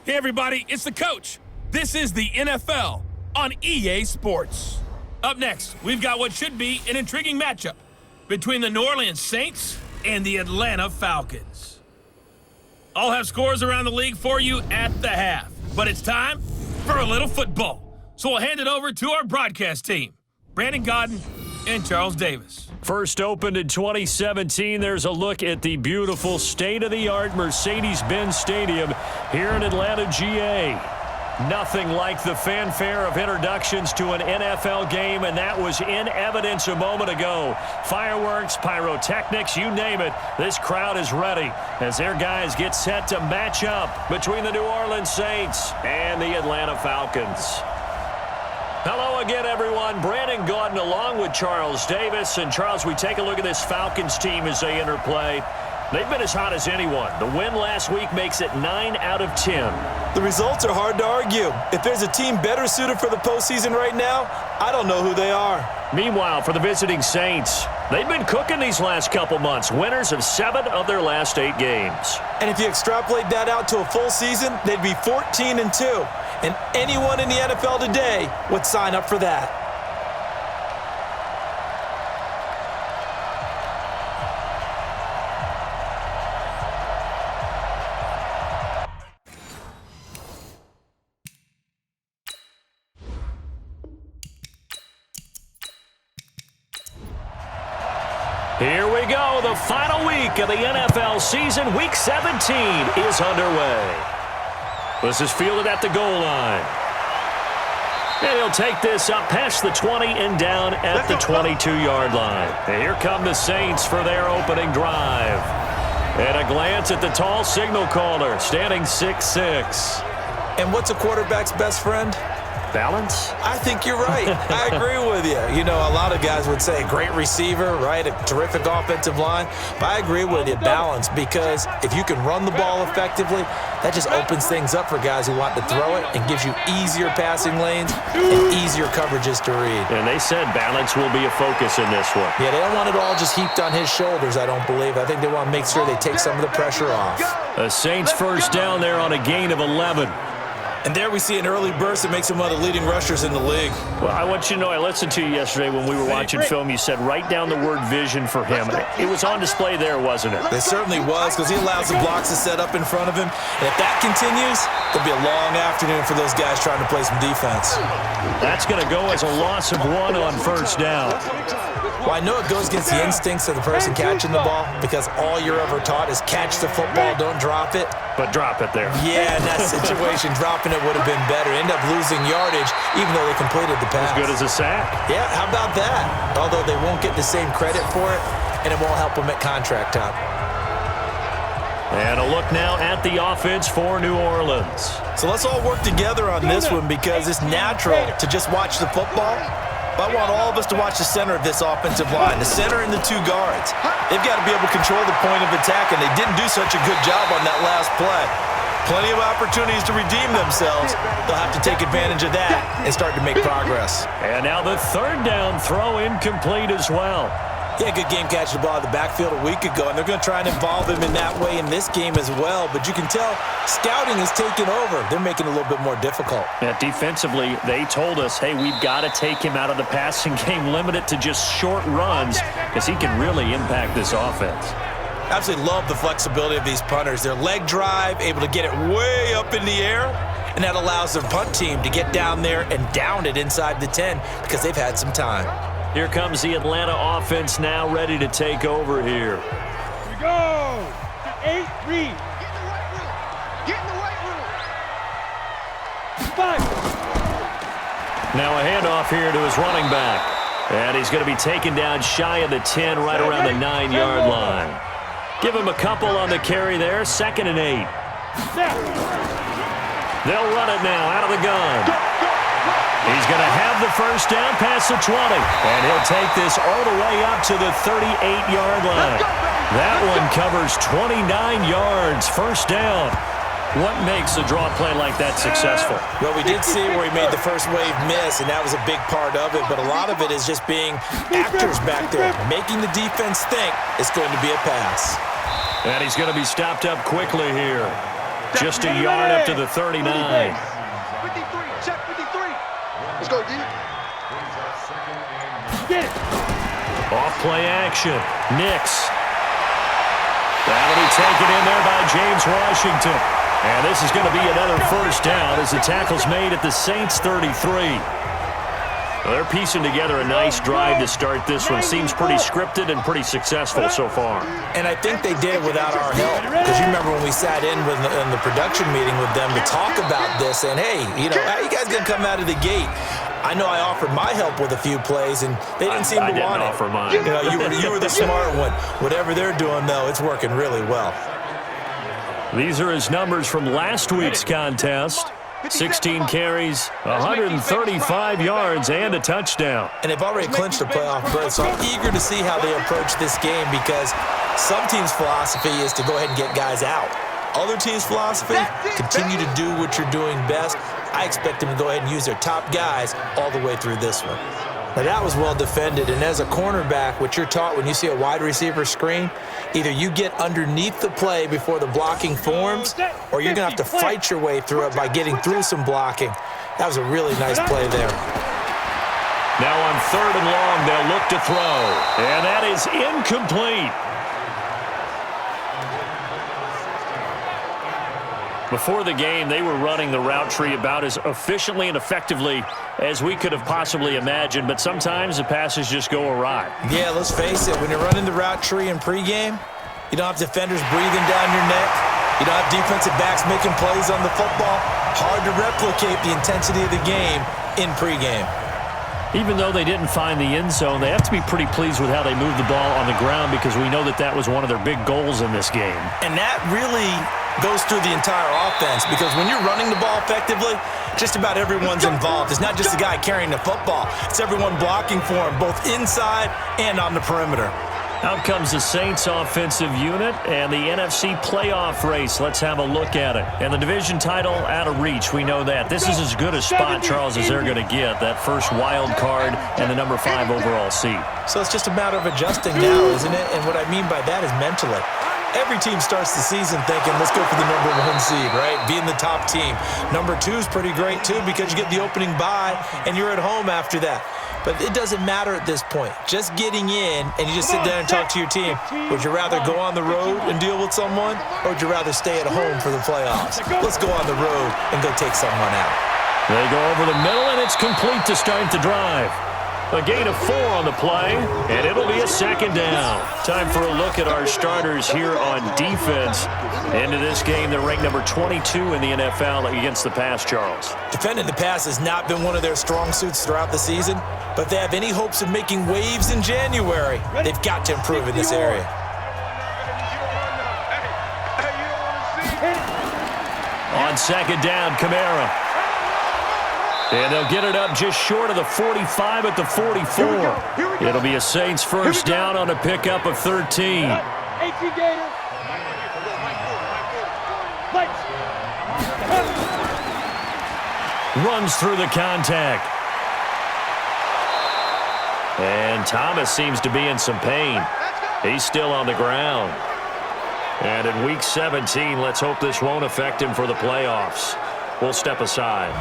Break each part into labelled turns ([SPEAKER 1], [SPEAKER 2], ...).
[SPEAKER 1] Hey everybody, it's the coach. This is the NFL on EA Sports. Up next, we've got what should be an intriguing matchup between the New Orleans Saints and the Atlanta Falcons. I'll have scores around the league for you at the half, but it's time for a little football. So we'll hand it over to our broadcast team, Brandon Godden and Charles Davis.
[SPEAKER 2] First opened in 2017, there's a look at the beautiful state-of-the-art Mercedes-Benz Stadium here in Atlanta, GA. Nothing like the fanfare of introductions to an NFL game, and that was in evidence a moment ago. Fireworks, pyrotechnics, you name it, this crowd is ready as their guys get set to match up between the New Orleans Saints and the Atlanta Falcons. Hello again, everyone. Brandon Gaudin along with Charles Davis. And, Charles, we take a look at this Falcons team as they enter play. They've been as hot as anyone. The win last week makes it 9 out of 10.
[SPEAKER 3] The results are hard to argue. If there's a team better suited for the postseason right now, I don't know who they are.
[SPEAKER 2] Meanwhile, for the visiting Saints, they've been cooking these last couple months. Winners of 7 of their last 8 games.
[SPEAKER 3] And if you extrapolate that out to a full season, they'd be 14-2. And anyone in the NFL today would sign up for that.
[SPEAKER 2] Here we go. The final week of the NFL season. Week 17 is underway. This is fielded at the goal line. And he'll take this up past the 20 and down at the 22-yard line. And here come the Saints for their opening drive. And a glance at the tall signal caller, standing 6'6".
[SPEAKER 3] And what's a quarterback's best friend?
[SPEAKER 2] Balance?
[SPEAKER 3] I think you're right. I agree with you. You know, a lot of guys would say great receiver, right? A terrific offensive line. But I agree with you, balance, because if you can run the ball effectively, that just opens things up for guys who want to throw it and gives you easier passing lanes and easier coverages to read.
[SPEAKER 2] And they said balance will be a focus in this one.
[SPEAKER 3] Yeah, they don't want it all just heaped on his shoulders, I don't believe. I think they want to make sure they take some of the pressure off.
[SPEAKER 2] A Saints first down there on a gain of 11.
[SPEAKER 3] And there we see an early burst that makes him one of the leading rushers in the league.
[SPEAKER 2] Well, I want you to know, I listened to you yesterday when we were watching film. You said write down the word vision for him. It was on display there, wasn't it?
[SPEAKER 3] It certainly was, because he allows the blocks to set up in front of him. And if that continues, there'll be a long afternoon for those guys trying to play some defense.
[SPEAKER 2] That's going to go as a loss of 1 on first down.
[SPEAKER 3] Well, I know it goes against the instincts of the person catching the ball, because all you're ever taught is catch the football, don't drop it.
[SPEAKER 2] But drop it there.
[SPEAKER 3] Yeah, in that situation, dropping it would have been better. End up losing yardage, even though they completed the pass.
[SPEAKER 2] As good as a sack.
[SPEAKER 3] Yeah, how about that? Although they won't get the same credit for it, and it won't help them at contract time.
[SPEAKER 2] And a look now at the offense for New Orleans.
[SPEAKER 3] So let's all work together on this one, because it's natural to just watch the football. But I want all of us to watch the center of this offensive line, the center and the 2 guards. They've got to be able to control the point of attack, and they didn't do such a good job on that last play. Plenty of opportunities to redeem themselves. They'll have to take advantage of that and start to make progress.
[SPEAKER 2] And now the third down throw incomplete as well.
[SPEAKER 3] He had a good game catching the ball in the backfield a week ago, and they're going to try and involve him in that way in this game as well. But you can tell scouting is taking over. They're making it a little bit more difficult.
[SPEAKER 2] Yeah, defensively, they told us, hey, we've got to take him out of the passing game, limit it to just short runs, because he can really impact this offense.
[SPEAKER 3] Absolutely love the flexibility of these punters. Their leg drive, able to get it way up in the air, and that allows their punt team to get down there and down it inside the 10 because they've had some time.
[SPEAKER 2] Here comes the Atlanta offense now ready to take over here.
[SPEAKER 4] Here we go. 8, read. Get in the right room. 5.
[SPEAKER 2] Now a handoff here to his running back. And he's going to be taken down shy of the 10, right around the 9-yard line. Give him a couple on the carry there. 2nd and 8. They'll run it now out of the gun. He's going to have the first down past the 20. And he'll take this all the way up to the 38-yard line. That one covers 29 yards. First down. What makes a draw play like that successful?
[SPEAKER 3] Well, we did see where he made the first wave miss, and that was a big part of it. But a lot of it is just being actors back there, making the defense think it's going to be a pass.
[SPEAKER 2] And he's going to be stopped up quickly here. Just a yard up to the 39.
[SPEAKER 4] 53, check 53. Let's go, D. Get it.
[SPEAKER 2] Off play action. Nix. That'll be taken in there by James Washington. And this is going to be another first down as the tackle's made at the Saints 33. Well, they're piecing together a nice drive to start this one. Seems pretty scripted and pretty successful so far.
[SPEAKER 3] And I think they did it without our help. Because you remember when we sat in the production meeting with them to talk about this, and hey, you know, how you guys going to come out of the gate? I know I offered my help with a few plays, and they didn't seem to want it.
[SPEAKER 2] I didn't offer mine.
[SPEAKER 3] You know, you were the smart one. Whatever they're doing, though, it's working really well.
[SPEAKER 2] These are his numbers from last week's contest. 16 carries, 135 yards, and a touchdown.
[SPEAKER 3] And they've already clinched a playoff berth, so I'm eager to see how they approach this game because some teams' philosophy is to go ahead and get guys out. Other teams' philosophy, continue to do what you're doing best. I expect them to go ahead and use their top guys all the way through this one. Now, that was well defended, and as a cornerback, what you're taught when you see a wide receiver screen, either you get underneath the play before the blocking forms, or you're going to have to fight your way through it by getting through some blocking. That was a really nice play there.
[SPEAKER 2] Now on 3rd and long, they'll look to throw, and that is incomplete. Before the game, they were running the route tree about as efficiently and effectively as we could have possibly imagined, but sometimes the passes just go awry.
[SPEAKER 3] Yeah, let's face it. When you're running the route tree in pregame, you don't have defenders breathing down your neck. You don't have defensive backs making plays on the football. Hard to replicate the intensity of the game in pregame.
[SPEAKER 2] Even though they didn't find the end zone, they have to be pretty pleased with how they moved the ball on the ground because we know that that was one of their big goals in this game.
[SPEAKER 3] And that really goes through the entire offense because when you're running the ball effectively, just about everyone's involved. It's not just the guy carrying the football. It's everyone blocking for him, both inside and on the perimeter.
[SPEAKER 2] Out comes the Saints offensive unit and the NFC playoff race. Let's have a look at it. And the division title out of reach, we know that. This is as good a spot, Charles, as they're going to get. That first wild card and the number 5 overall seed.
[SPEAKER 3] So it's just a matter of adjusting now, isn't it? And what I mean by that is mentally. Every team starts the season thinking, let's go for the number 1 seed, right? Being the top team. Number 2 is pretty great, too, because you get the opening bye, and you're at home after that. But it doesn't matter at this point. Just getting in, and you just sit down and talk to your team. Would you rather go on the road and deal with someone, or would you rather stay at home for the playoffs? Let's go on the road and go take someone out.
[SPEAKER 2] They go over the middle, and it's complete to start the drive. A gain of 4 on the play, and it'll be a 2nd down. Time for a look at our starters here on defense. Into this game, they're ranked number 22 in the NFL against the pass, Charles.
[SPEAKER 3] Defending the pass has not been one of their strong suits throughout the season, but if they have any hopes of making waves in January, they've got to improve in this area.
[SPEAKER 2] On 2nd down, Kamara. And they'll get it up just short of the 45 at the 44. It'll be a Saints first down on a pickup of 13. Runs through the contact. And Thomas seems to be in some pain. He's still on the ground. And in Week 17, let's hope this won't affect him for the playoffs. We'll step aside.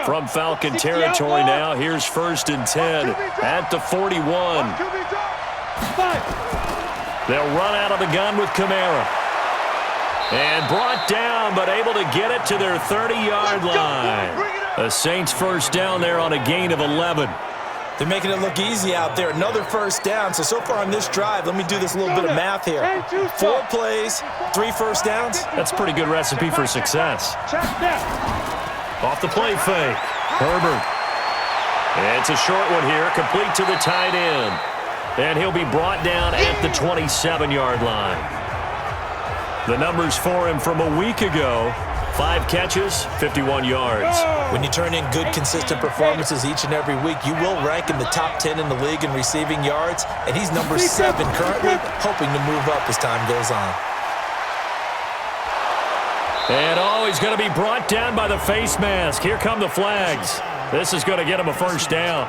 [SPEAKER 2] From Falcon territory now, here's 1st and 10 at the 41. They'll run out of the gun with Kamara. And brought down, but able to get it to their 30-yard line. A Saints first down there on a gain of 11.
[SPEAKER 3] They're making it look easy out there. Another first down. So far on this drive, let me do this little bit of math here. 4 plays, 3 first downs.
[SPEAKER 2] That's a pretty good recipe for success. Off the play fake. Herbert. And it's a short one here, complete to the tight end. And he'll be brought down at the 27-yard line. The numbers for him from a week ago, 5 catches, 51 yards.
[SPEAKER 3] When you turn in good, consistent performances each and every week, you will rank in the top 10 in the league in receiving yards, and he's number 7 currently, hoping to move up as time goes on.
[SPEAKER 2] And he's going to be brought down by the face mask. Here come the flags. This is going to get him a first down.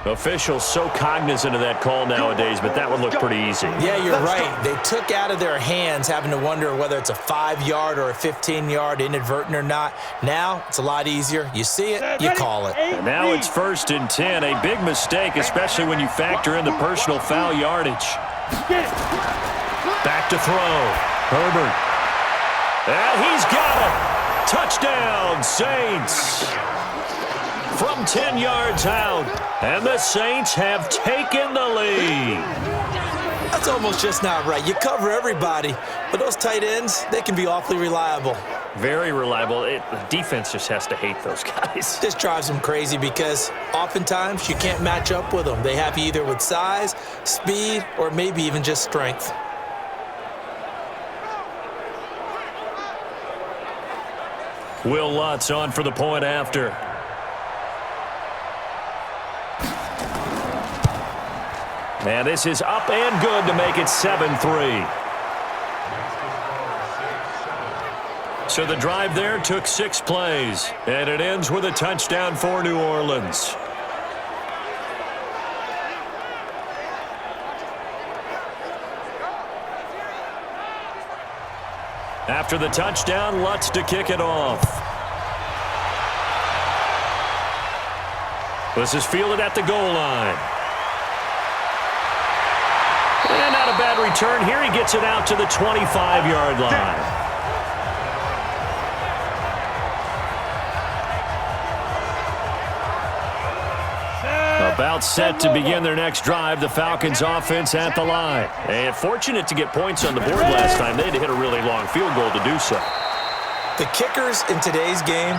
[SPEAKER 2] Officials so cognizant of that call nowadays, but that one looked pretty easy.
[SPEAKER 3] Yeah, you're right. They took out of their hands having to wonder whether it's a 5-yard or a 15-yard, inadvertent or not. Now, it's a lot easier. You see it, you call it.
[SPEAKER 2] And now it's 1st and 10. A big mistake, especially when you factor in the personal foul yardage. Back to throw. Herbert. And he's got it. Touchdown, Saints. From 10 yards out. And the Saints have taken the lead.
[SPEAKER 3] That's almost just not right. You cover everybody, but those tight ends, they can be awfully reliable.
[SPEAKER 2] Very reliable. The defense just has to hate those guys.
[SPEAKER 3] This drives them crazy because oftentimes you can't match up with them. They have you either with size, speed, or maybe even just strength.
[SPEAKER 2] Will Lutz on for the point after. And this is up and good to make it 7-3. So the drive there took 6 plays, and it ends with a touchdown for New Orleans. After the touchdown, Lutz to kick it off. This is fielded at the goal line. And not a bad return here. He gets it out to the 25-yard line. About set to begin their next drive. The Falcons offense at the line. And fortunate to get points on the board last time. They had to hit a really long field goal to do so.
[SPEAKER 3] The kickers in today's game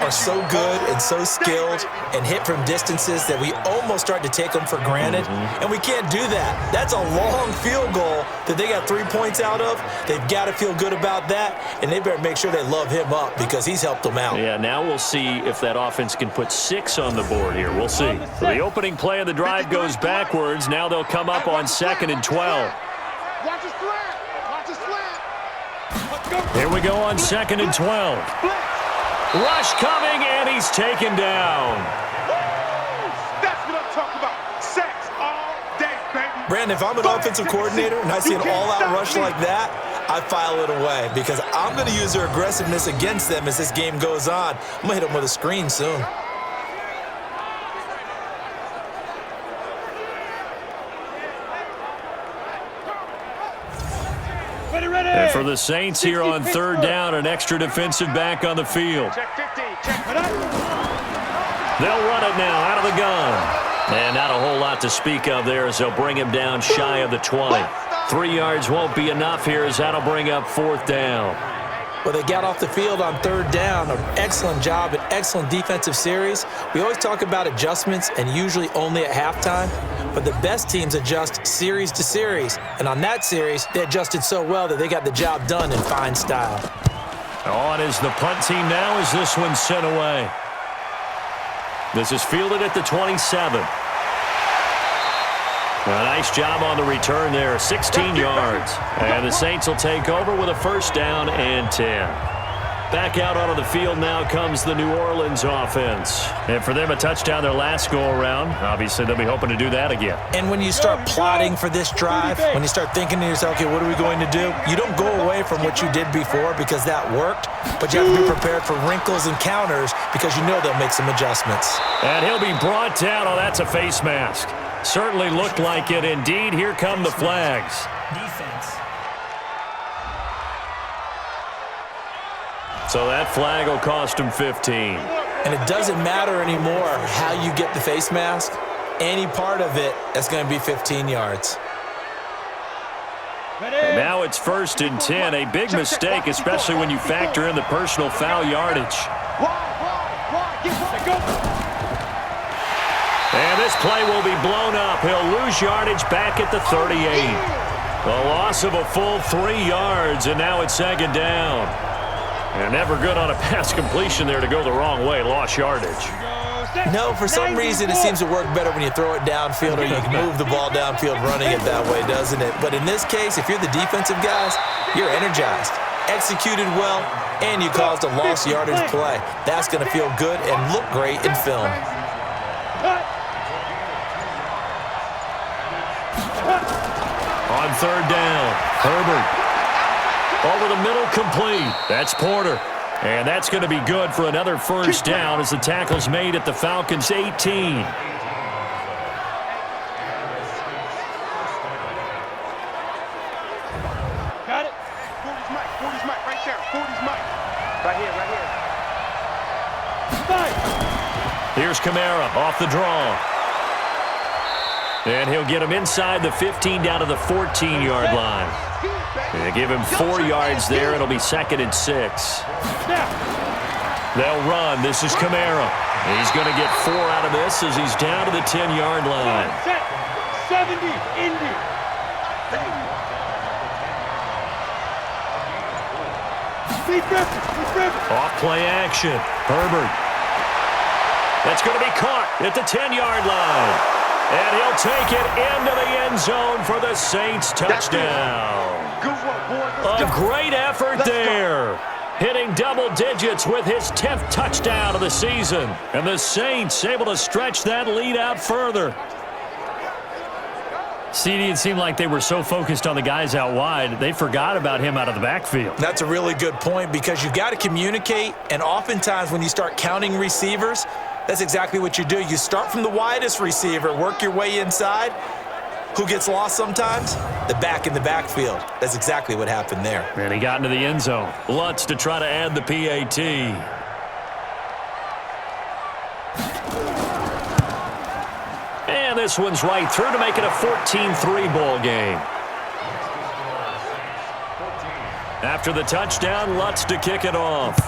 [SPEAKER 3] are so good and so skilled and hit from distances that we almost start to take them for granted, and we can't do that. That's a long field goal that they got 3 points out of. They've got to feel good about that, and they better make sure they love him up because he's helped them out.
[SPEAKER 2] Yeah, now we'll see if that offense can put 6 on the board here. We'll see. So the opening play of the drive goes backwards. Now they'll come up on 2nd and 12.
[SPEAKER 4] Watch a slant. Watch a slant.
[SPEAKER 2] Here we go on 2nd and 12. Rush coming, and he's taken down.
[SPEAKER 4] That's what I'm talking about. Sacks all day, baby.
[SPEAKER 3] Brandon, if I'm an offensive coordinator and I see an all-out rush like that, I file it away because I'm going to use their aggressiveness against them as this game goes on. I'm going to hit them with a screen soon.
[SPEAKER 2] And for the Saints here on 3rd down, an extra defensive back on the field.
[SPEAKER 4] Check 50. Check it up.
[SPEAKER 2] They'll run it now out of the gun. And not a whole lot to speak of there as they'll bring him down shy of the 20. 3 yards won't be enough here as that'll bring up 4th down.
[SPEAKER 3] Well, they got off the field on 3rd down. An excellent job, an excellent defensive series. We always talk about adjustments and usually only at halftime, but the best teams adjust series to series. And on that series, they adjusted so well that they got the job done in fine style.
[SPEAKER 2] On is the punt team now as this one's sent away. This is fielded at the 27. A nice job on the return there, 16 yards. And the Saints will take over with a 1st down and 10. Back out onto the field now comes the New Orleans offense. And for them, a touchdown their last go-around. Obviously, they'll be hoping to do that again.
[SPEAKER 3] And when you start plotting for this drive, when you start thinking to yourself, okay, what are we going to do? You don't go away from what you did before because that worked, but you have to be prepared for wrinkles and counters because you know they'll make some adjustments.
[SPEAKER 2] And he'll be brought down. Oh, that's a face mask. Certainly looked like it. Indeed, here come the flags.
[SPEAKER 3] Defense.
[SPEAKER 2] So that flag will cost him 15.
[SPEAKER 3] And it doesn't matter anymore how you get the face mask. Any part of it is going to be 15 yards.
[SPEAKER 2] And now it's 1st and 10. A big mistake, especially when you factor in the personal foul yardage. And this play will be blown up. He'll lose yardage back at the 38. A loss of a full 3 yards, and now it's 2nd down. And never good on a pass completion there to go the wrong way. Lost yardage.
[SPEAKER 3] No, for some reason it seems to work better when you throw it downfield or you can move the ball downfield running it that way, doesn't it? But in this case, if you're the defensive guys, you're energized, executed well, and you caused a lost yardage play. That's going to feel good and look great in film.
[SPEAKER 2] third down. Herbert over the middle, complete. That's Porter. And that's going to be good for another first down as the tackle's made at the Falcons' 18.
[SPEAKER 4] Got it. 40's Mike. 40's Mike right there. 40's Mike. Right here, right here.
[SPEAKER 2] Here's Kamara off the draw. And he'll get him inside the 15 down to the 14-yard line. They give him 4 yards there. It'll be 2nd and 6. They'll run. This is Kamara. He's going to get 4 out of this as he's down to the 10-yard line.
[SPEAKER 4] 70, Indy.
[SPEAKER 2] Off play action. Herbert. That's going to be caught at the 10-yard line. And he'll take it into the end zone for the Saints touchdown. A great effort there. Hitting double digits with his 10th touchdown of the season. And the Saints able to stretch that lead out further. CD, it seemed like they were so focused on the guys out wide, they forgot about him out of the backfield.
[SPEAKER 3] That's a really good point because you got to communicate, and oftentimes when you start counting receivers, that's exactly what you do. You start from the widest receiver, work your way inside. Who gets lost sometimes? The back in the backfield. That's exactly what happened there.
[SPEAKER 2] And he got into the end zone. Lutz to try to add the PAT. And this one's right through to make it a 14-3 ball game. After the touchdown, Lutz to kick it off.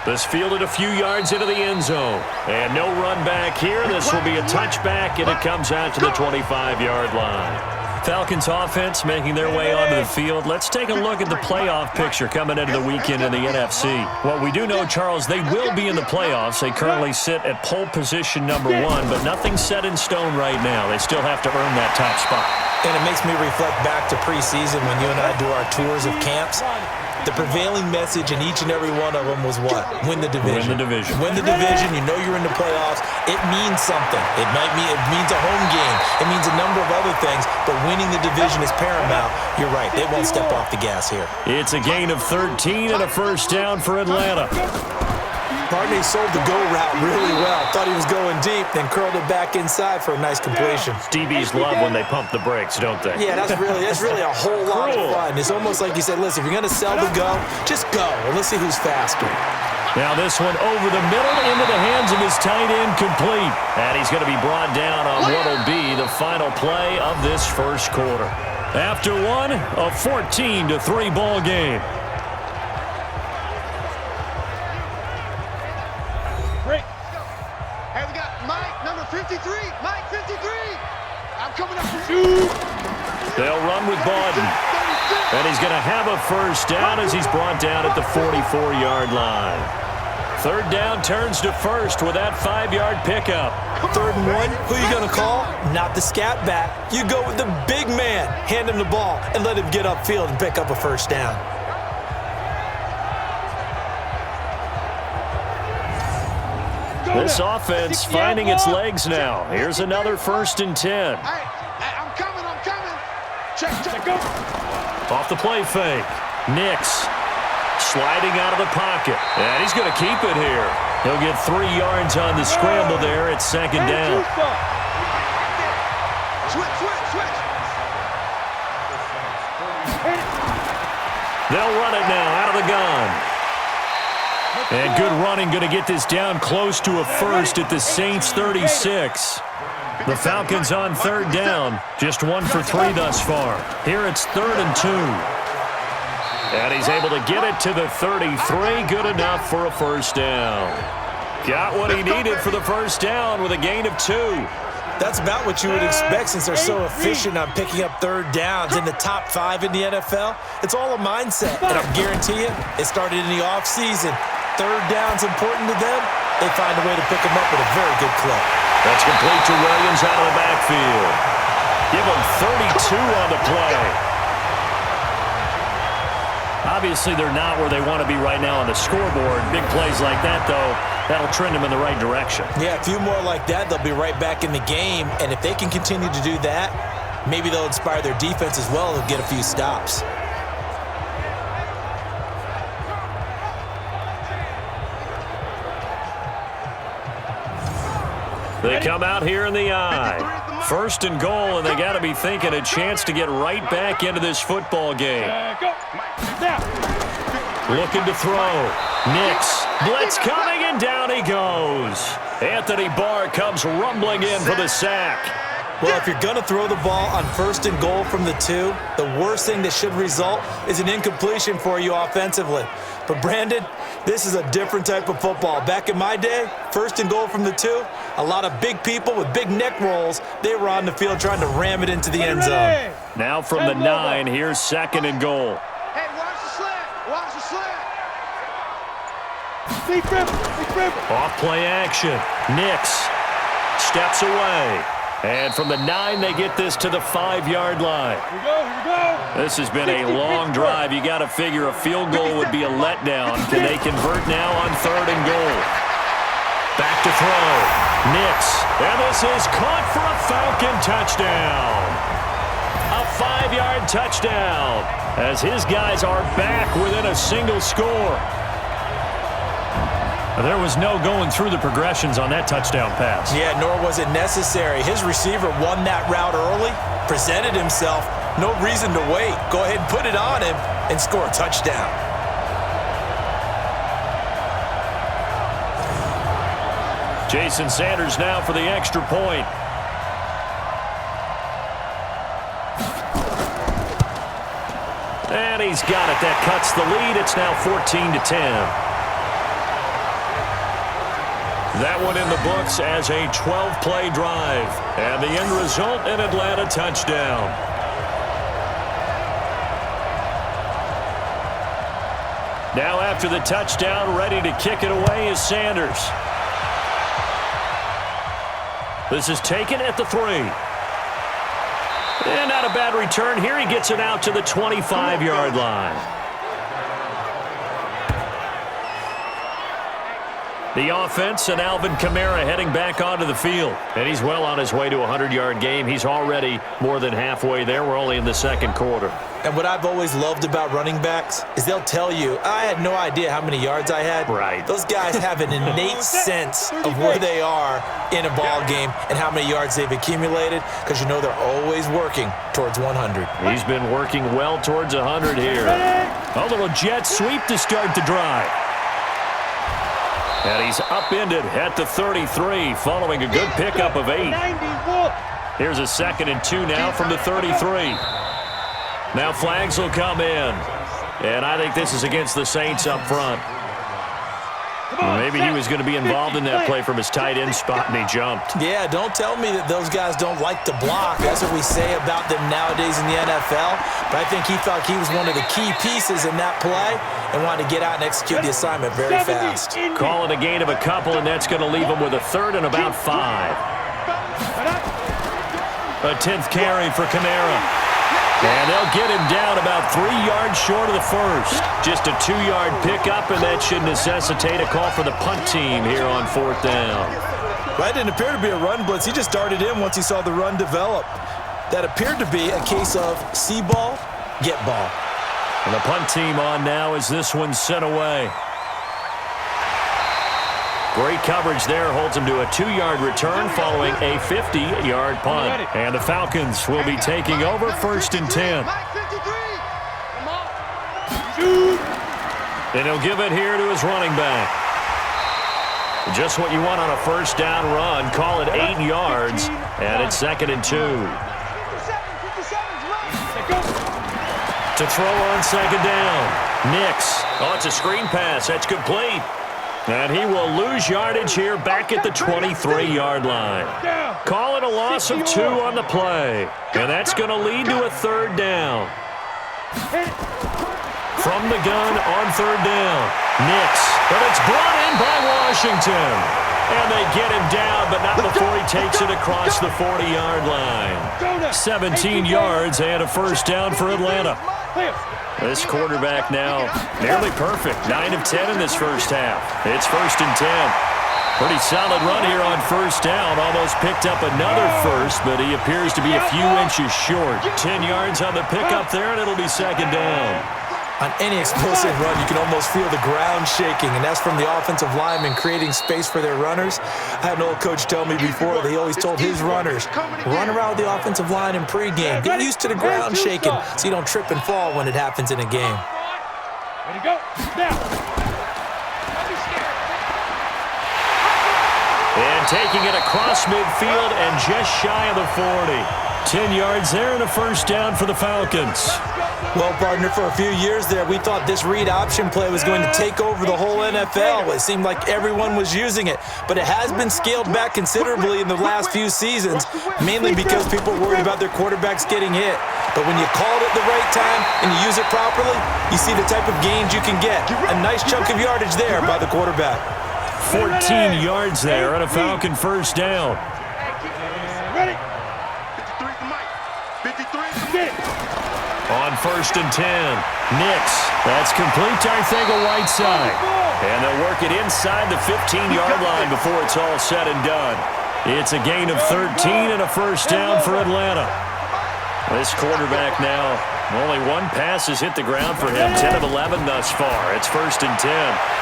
[SPEAKER 2] This fielded a few yards into the end zone. And no run back here. This will be a touchback, and it comes out to the 25-yard line. Falcons offense making their way onto the field. Let's take a look at the playoff picture coming into the weekend in the NFC. What we do know, Charles, they will be in the playoffs. They currently sit at pole position number 1, but nothing's set in stone right now. They still have to earn that top spot.
[SPEAKER 3] And it makes me reflect back to preseason when you and I do our tours of camps. The prevailing message in each and every one of them was what? Win the division.
[SPEAKER 2] Win the division.
[SPEAKER 3] Win the division. You know you're in the playoffs. It means something. It means a home game. It means a number of other things, but winning the division is paramount. You're right. They won't step off the gas here.
[SPEAKER 2] It's a gain of 13 and a first down for Atlanta.
[SPEAKER 3] Barney sold the go route really well. Thought he was going deep, then curled it back inside for a nice completion.
[SPEAKER 2] DBs love when they pump the brakes, don't they?
[SPEAKER 3] Yeah, that's really a whole lot of fun. It's almost like you said, listen, if you're going to sell the go, just go. And let's see who's faster.
[SPEAKER 2] Now this one over the middle into the hands of his tight end, complete. And he's going to be brought down on what will be the final play of this first quarter. After one, a 14-3 ball game.
[SPEAKER 4] Great. Hey, we got Mike, number 53. Mike, 53. I'm coming up for you.
[SPEAKER 2] They'll run with Bawden. And he's going to have a first down as he's brought down at the 44-yard line. Third down turns to first with that 5-yard pickup.
[SPEAKER 3] 3rd and 1, who are you going to call? Not the scat back. You go with the big man. Hand him the ball and let him get upfield and pick up a first down.
[SPEAKER 2] This offense finding its legs now. Here's another 1st and 10.
[SPEAKER 4] Hey, I'm coming. Check, go.
[SPEAKER 2] Off the play fake. Nix sliding out of the pocket. And he's going to keep it here. He'll get 3 yards on the scramble there at 2nd down.
[SPEAKER 4] Switch.
[SPEAKER 2] They'll run it now out of the gun. And good running, going to get this down close to a first at the Saints 36. The Falcons on 3rd down, just 1 for 3 thus far. Here it's 3rd and 2. And he's able to get it to the 33, good enough for a first down. Got what he needed for the first down with a gain of 2.
[SPEAKER 3] That's about what you would expect since they're so efficient on picking up 3rd downs in the top 5 in the NFL. It's all a mindset, and I guarantee you, it started in the offseason. 3rd down's important to them. They find a way to pick them up with a very good clip.
[SPEAKER 2] That's complete to Williams out of the backfield. Give him 32 on the play. Obviously, they're not where they want to be right now on the scoreboard. Big plays like that, though, That'll trend them in the right direction.
[SPEAKER 3] Yeah, a few more like that, they'll be right back in the game. And if they can continue to do that, maybe they'll inspire their defense as well and get a few stops.
[SPEAKER 2] They come out here in the eye. First and goal, and they got to be thinking a chance to get right back into this football game. Looking to throw. Nix. Blitz coming, and down he goes. Anthony Barr comes rumbling in for the sack.
[SPEAKER 3] Well, if you're going to throw the ball on first and goal from the 2, the worst thing that should result is an incompletion for you offensively. But, Brandon, this is a different type of football. Back in my day, first and goal from the 2, a lot of big people with big neck rolls, they were on the field trying to ram it into the end zone.
[SPEAKER 2] Now from the 9, here's second and goal.
[SPEAKER 4] Hey, watch the slant. Watch the slant.
[SPEAKER 2] Off play action. Nix steps away. And from the 9, they get this to the 5-yard line.
[SPEAKER 4] Here we go.
[SPEAKER 2] This has been a long drive. You got to figure a field goal would be a letdown. Can they convert now on third and goal? Back to throw. Nix. And this is caught for a Falcon touchdown. A 5-yard touchdown as his guys are back within a single score. There was no going through the progressions on that touchdown pass.
[SPEAKER 3] Yeah, nor was it necessary. His receiver won that route early, presented himself, no reason to wait. Go ahead and put it on him and score a touchdown.
[SPEAKER 2] Jason Sanders now for the extra point. And he's got it. That cuts the lead. It's now 14-10. That one in the books as a 12-play drive. And the end result, an Atlanta touchdown. Now after the touchdown, ready to kick it away is Sanders. This is taken at the 3. And not a bad return here. He gets it out to the 25-yard line. The offense and Alvin Kamara heading back onto the field. And he's well on his way to a 100-yard game. He's already more than halfway there. We're only in the second quarter.
[SPEAKER 3] And what I've always loved about running backs is they'll tell you, I had no idea how many yards I had.
[SPEAKER 2] Right.
[SPEAKER 3] Those guys have an innate sense of where they are in a ball game and how many yards they've accumulated because you know they're always working towards 100.
[SPEAKER 2] He's been working well towards 100 here. A little jet sweep to start the drive. And he's upended at the 33 following a good pickup of 8. Here's a 2nd and 2 now from the 33. Now flags will come in. And I think this is against the Saints up front. Maybe he was going to be involved in that play from his tight end spot, and he jumped.
[SPEAKER 3] Yeah, don't tell me that those guys don't like to block. That's what we say about them nowadays in the NFL. But I think he thought he was one of the key pieces in that play and wanted to get out and execute the assignment very fast.
[SPEAKER 2] Call it a gain of a couple, and that's going to leave him with a 3rd and about 5. A 10th carry for Kamara. And they'll get him down about 3 yards short of the first. Just a 2-yard pickup, and that should necessitate a call for the punt team here on 4th down.
[SPEAKER 3] That didn't appear to be a run blitz. He just darted in once he saw the run develop. That appeared to be a case of see ball, get ball.
[SPEAKER 2] And the punt team on now as this one's sent away. Great coverage there, holds him to a 2-yard return following a 50-yard punt. And the Falcons will be taking over 1st and 10. And he'll give it here to his running back. Just what you want on a 1st down run. Call it 8 yards, and it's 2nd and 2. To throw on 2nd down. Nix. Oh, it's a screen pass. That's complete. And he will lose yardage here back at the 23-yard line. Call it a loss of 2 on the play. And that's going to lead to a 3rd down. From the gun on 3rd down. Nix. But it's brought in by Washington. And they get him down, but not before he takes it across the 40-yard line. 17 yards and a 1st down for Atlanta. This quarterback now nearly perfect. 9 of 10 in this first half. It's 1st and 10. Pretty solid run here on first down. Almost picked up another first, but he appears to be a few inches short. 10 yards on the pickup there, and it'll be second down.
[SPEAKER 3] On any explosive run, you can almost feel the ground shaking, and that's from the offensive linemen creating space for their runners. I had an old coach tell me before that he always told his runners, run around the offensive line in pregame. Get used to the ground shaking so you don't trip and fall when it happens in a game.
[SPEAKER 4] Ready, go. Now.
[SPEAKER 2] And taking it across midfield and just shy of the 40. 10 yards there and a first down for the Falcons.
[SPEAKER 3] Well, partner, for a few years there, we thought this read option play was going to take over the whole NFL. It seemed like everyone was using it, but it has been scaled back considerably in the last few seasons, mainly because people are worried about their quarterbacks getting hit. But when you call it at the right time and you use it properly, you see the type of gains you can get. A nice chunk of yardage there by the quarterback.
[SPEAKER 2] 14 yards there and a Falcon first down.
[SPEAKER 4] Ready? 53 for Mike. 53 for Mike.
[SPEAKER 2] On first and 10, Nix. That's complete to Whiteside. And they'll work it inside the 15-yard line before it's all said and done. It's a gain of 13 and a first down for Atlanta. This quarterback now, only one pass has hit the ground for him, 10 of 11 thus far. It's first and 10.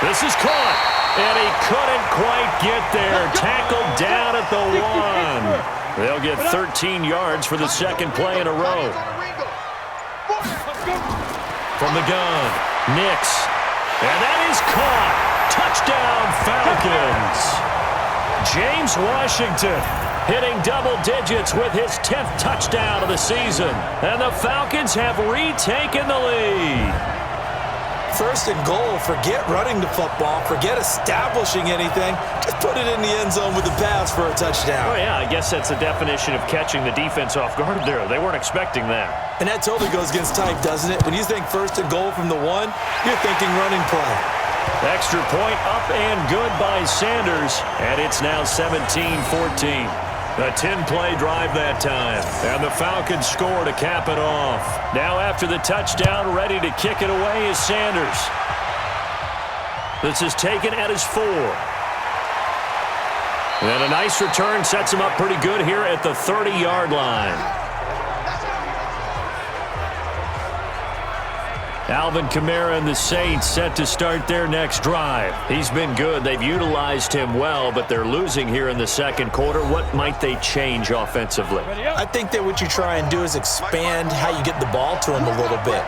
[SPEAKER 2] This is caught, and he couldn't quite get there. Tackled down at the 1. They'll get 13 yards for the second play in a row. From the gun, Nix. And that is caught. Touchdown, Falcons. James Washington hitting double digits with his 10th touchdown of the season. And the Falcons have retaken the lead.
[SPEAKER 3] First and goal, forget running the football, forget establishing anything. Just put it in the end zone with the pass for a touchdown.
[SPEAKER 2] Oh, yeah, I guess that's the definition of catching the defense off guard there. They weren't expecting that.
[SPEAKER 3] And that totally goes against type, doesn't it? When you think first and goal from the 1, you're thinking running play.
[SPEAKER 2] Extra point up and good by Sanders, and it's now 17-14. A 10-play drive that time, and the Falcons score to cap it off. Now after the touchdown, ready to kick it away is Sanders. This is taken at his 4. And a nice return sets him up pretty good here at the 30-yard line. Alvin Kamara and the Saints set to start their next drive. He's been good. They've utilized him well, but they're losing here in the second quarter. What might they change offensively?
[SPEAKER 3] I think that what you try and do is expand how you get the ball to him a little bit.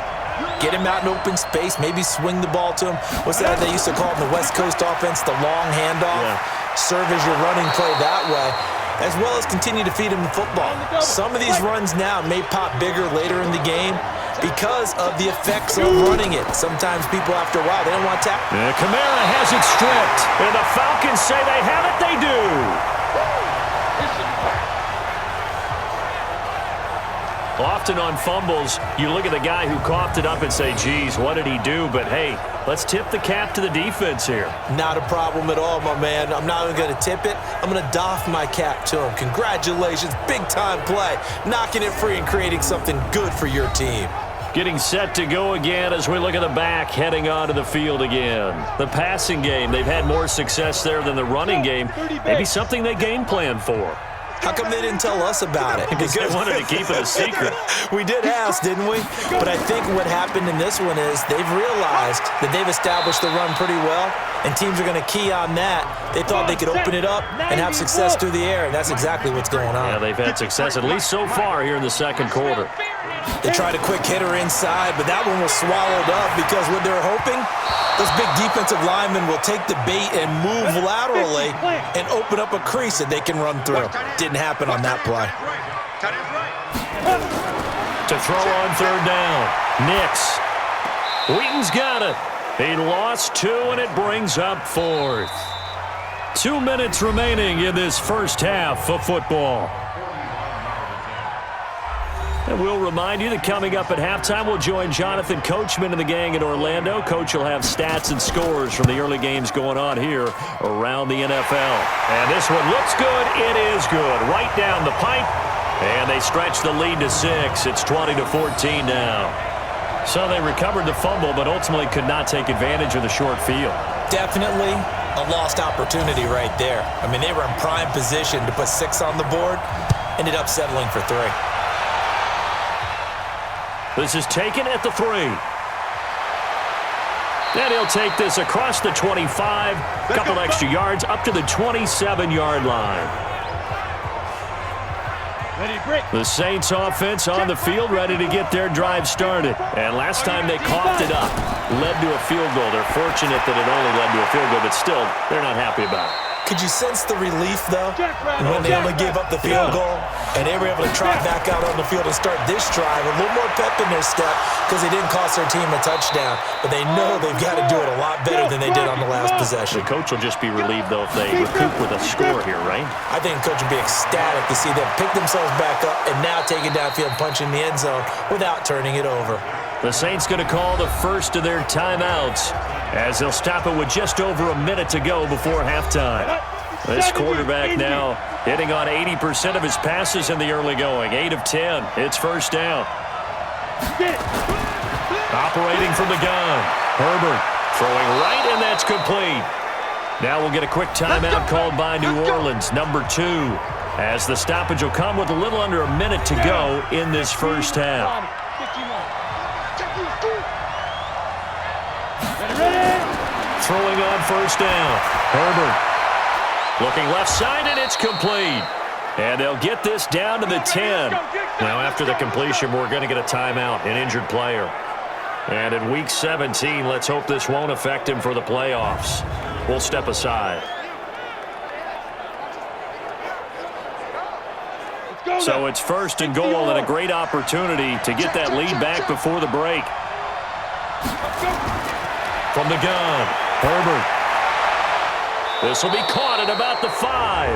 [SPEAKER 3] Get him out in open space, maybe swing the ball to him. What's that they used to call in the West Coast offense, the long handoff? Yeah. Serve as your running play that way, as well as continue to feed him the football. Some of these runs now may pop bigger later in the game because of the effects of running it. Sometimes people, after a while, they don't want to tackle.
[SPEAKER 2] Kamara has it stripped, and the Falcons say they have it. They do. Often on fumbles, you look at the guy who coughed it up and say, geez, what did he do? But, hey, let's tip the cap to the defense here.
[SPEAKER 3] Not a problem at all, my man. I'm not even going to tip it. I'm going to doff my cap to him. Congratulations. Big-time play. Knocking it free and creating something good for your team.
[SPEAKER 2] Getting set to go again as we look at the back, heading onto the field again. The passing game, they've had more success there than the running game. Maybe something they game plan for.
[SPEAKER 3] How come they didn't tell us about it?
[SPEAKER 2] Because they wanted to keep it a secret.
[SPEAKER 3] We did ask, didn't we? But I think what happened in this one is they've realized that they've established the run pretty well, and teams are going to key on that. They thought they could open it up and have success through the air, and that's exactly what's going on.
[SPEAKER 2] Yeah, they've had success, at least so far, here in the second quarter.
[SPEAKER 3] They tried a quick hitter inside, but that one was swallowed up because what they're hoping, those big defensive linemen will take the bait and move laterally and open up a crease that they can run through. Didn't happen on that play.
[SPEAKER 2] To throw on third down, Nix. Wheaton's got it. He lost 2, and it brings up 4th. 2 minutes remaining in this first half of football. And we'll remind you that coming up at halftime, we'll join Jonathan Coachman and the gang in Orlando. Coach will have stats and scores from the early games going on here around the NFL. And this one looks good. It is good. Right down the pipe. And they stretch the lead to 6. It's 20-14 now. So they recovered the fumble, but ultimately could not take advantage of the short field.
[SPEAKER 3] Definitely. A lost opportunity right there. I mean, they were in prime position to put 6 on the board. Ended up settling for 3.
[SPEAKER 2] This is taken at the 3. And he'll take this across the 25. A couple extra yards up to the 27-yard line. The Saints offense on the field, ready to get their drive started. And last time they coughed it up, led to a field goal. They're fortunate that it only led to a field goal, but still, they're not happy about it.
[SPEAKER 3] Could you sense the relief, though, when they only gave up the field goal and they were able to trot back out on the field and start this drive? A little more pep in their step because they didn't cost their team a touchdown, but they know they've got to do it a lot better than they did on the last possession.
[SPEAKER 2] The coach will just be relieved, though, if they recoup with a score here, right?
[SPEAKER 3] I think the coach will be ecstatic to see them pick themselves back up and now take it downfield, punch in the end zone without turning it over.
[SPEAKER 2] The Saints going to call the first of their timeouts as they'll stop it with just over a minute to go before halftime. This quarterback now hitting on 80% of his passes in the early going. 8 of 10. It's first down. Operating from the gun. Herbert throwing right, and that's complete. Now we'll get a quick timeout called by New Orleans, number 2, as the stoppage will come with a little under a minute to go in this first half. Throwing on first down. Herbert looking left side, and it's complete. And they'll get this down to the 10. Now after the completion, we're going to get a timeout, an injured player. And in Week 17, let's hope this won't affect him for the playoffs. We'll step aside. So it's first and goal and a great opportunity to get that lead back before the break. From the gun, Herbert. This will be caught at about the 5.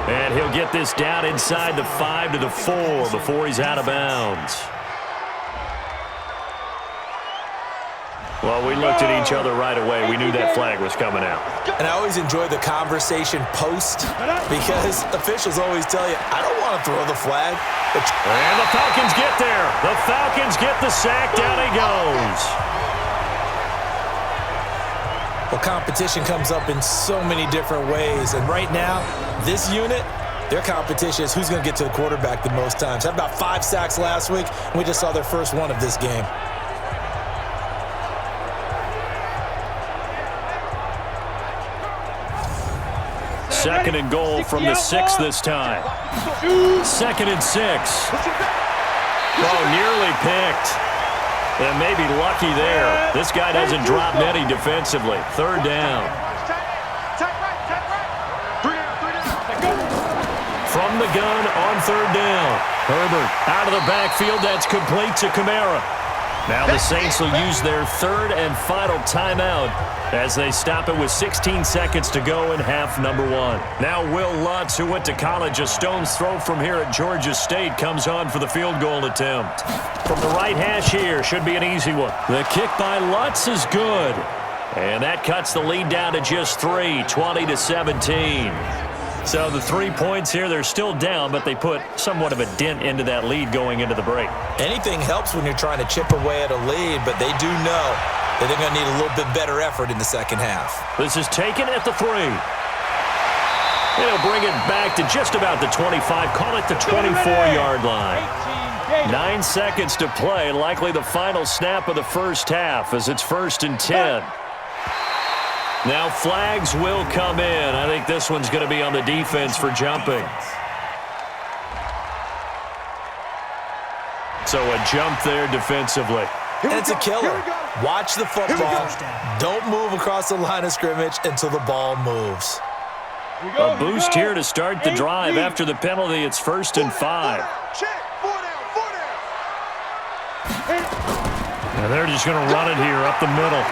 [SPEAKER 2] And he'll get this down inside the 5 to the 4 before he's out of bounds. Well, we looked at each other right away. We knew that flag was coming out.
[SPEAKER 3] And I always enjoy the conversation post because officials always tell you, I don't want to throw the flag.
[SPEAKER 2] And the Falcons get there. The Falcons get the sack. Down he goes.
[SPEAKER 3] Well, competition comes up in so many different ways. And right now, this unit, their competition is who's going to get to the quarterback the most times. Had about 5 sacks last week, and we just saw their first one of this game.
[SPEAKER 2] Second and goal from the 6 this time. 2nd and 6. Oh, nearly picked. And maybe lucky there. This guy doesn't drop many defensively. 3rd down. From the gun on 3rd down. Herbert out of the backfield. That's complete to Kamara. Now the Saints will use their 3rd and final timeout as they stop it with 16 seconds to go in half number 1. Now Will Lutz, who went to college a stone's throw from here at Georgia State, comes on for the field goal attempt. From the right hash here, should be an easy one. The kick by Lutz is good. And that cuts the lead down to just 3, 20-17. So the 3 points here, they're still down, but they put somewhat of a dent into that lead going into the break.
[SPEAKER 3] Anything helps when you're trying to chip away at a lead, but they do know that they're going to need a little bit better effort in the second half.
[SPEAKER 2] This is taken at the 3. It'll bring it back to just about the 25. Call it the 24-yard line. 9 seconds to play, likely the final snap of the first half as it's 1st and 10. Now flags will come in. I think this one's going to be on the defense for jumping. So a jump there defensively.
[SPEAKER 3] And it's a killer. Watch the football. Don't move across the line of scrimmage until the ball moves.
[SPEAKER 2] A boost here to start the drive after the penalty. It's 1st and 5. And they're just going to run it here up the middle.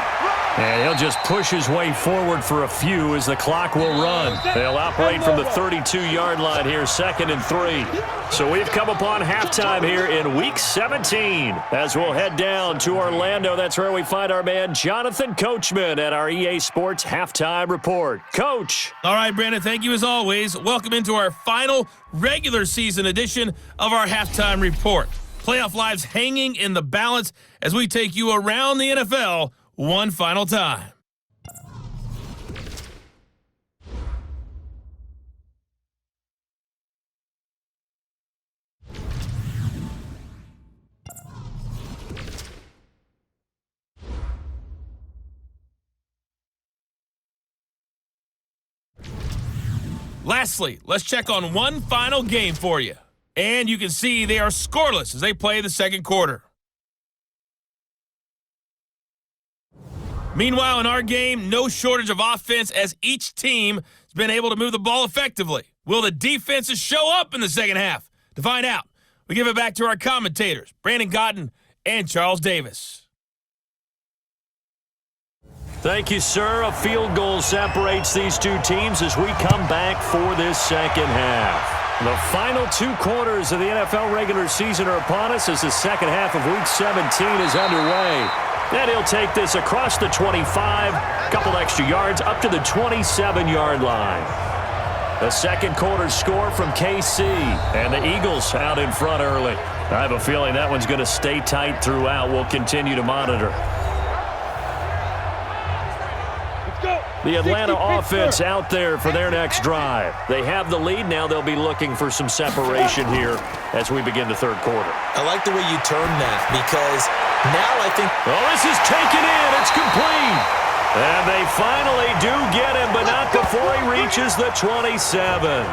[SPEAKER 2] And he'll just push his way forward for a few as the clock will run. They'll operate from the 32-yard line here, 2nd and 3. So we've come upon halftime here in Week 17 as we'll head down to Orlando. That's where we find our man Jonathan Coachman at our EA Sports Halftime Report. Coach.
[SPEAKER 1] All right, Brandon, thank you as always. Welcome into our final regular season edition of our Halftime Report. Playoff lives hanging in the balance as we take you around the NFL one final time. Lastly, let's check on one final game for you. And you can see they are scoreless as they play the second quarter. Meanwhile, in our game, no shortage of offense as each team has been able to move the ball effectively. Will the defenses show up in the second half? To find out, we give it back to our commentators, Brandon Cotton and Charles Davis.
[SPEAKER 2] Thank you, sir. A field goal separates these two teams as we come back for this second half. The final 2 quarters of the NFL regular season are upon us as the second half of Week 17 is underway. And he'll take this across the 25, couple extra yards, up to the 27-yard line. The second quarter score from KC, and the Eagles out in front early. I have a feeling that one's going to stay tight throughout. We'll continue to monitor. The Atlanta offense out there for their next drive. They have the lead. Now they'll be looking for some separation here as we begin the third quarter.
[SPEAKER 3] I like the way you turned that because now I think...
[SPEAKER 2] Oh, this is taken in. It's complete. And they finally do get him, but not before he reaches the 27.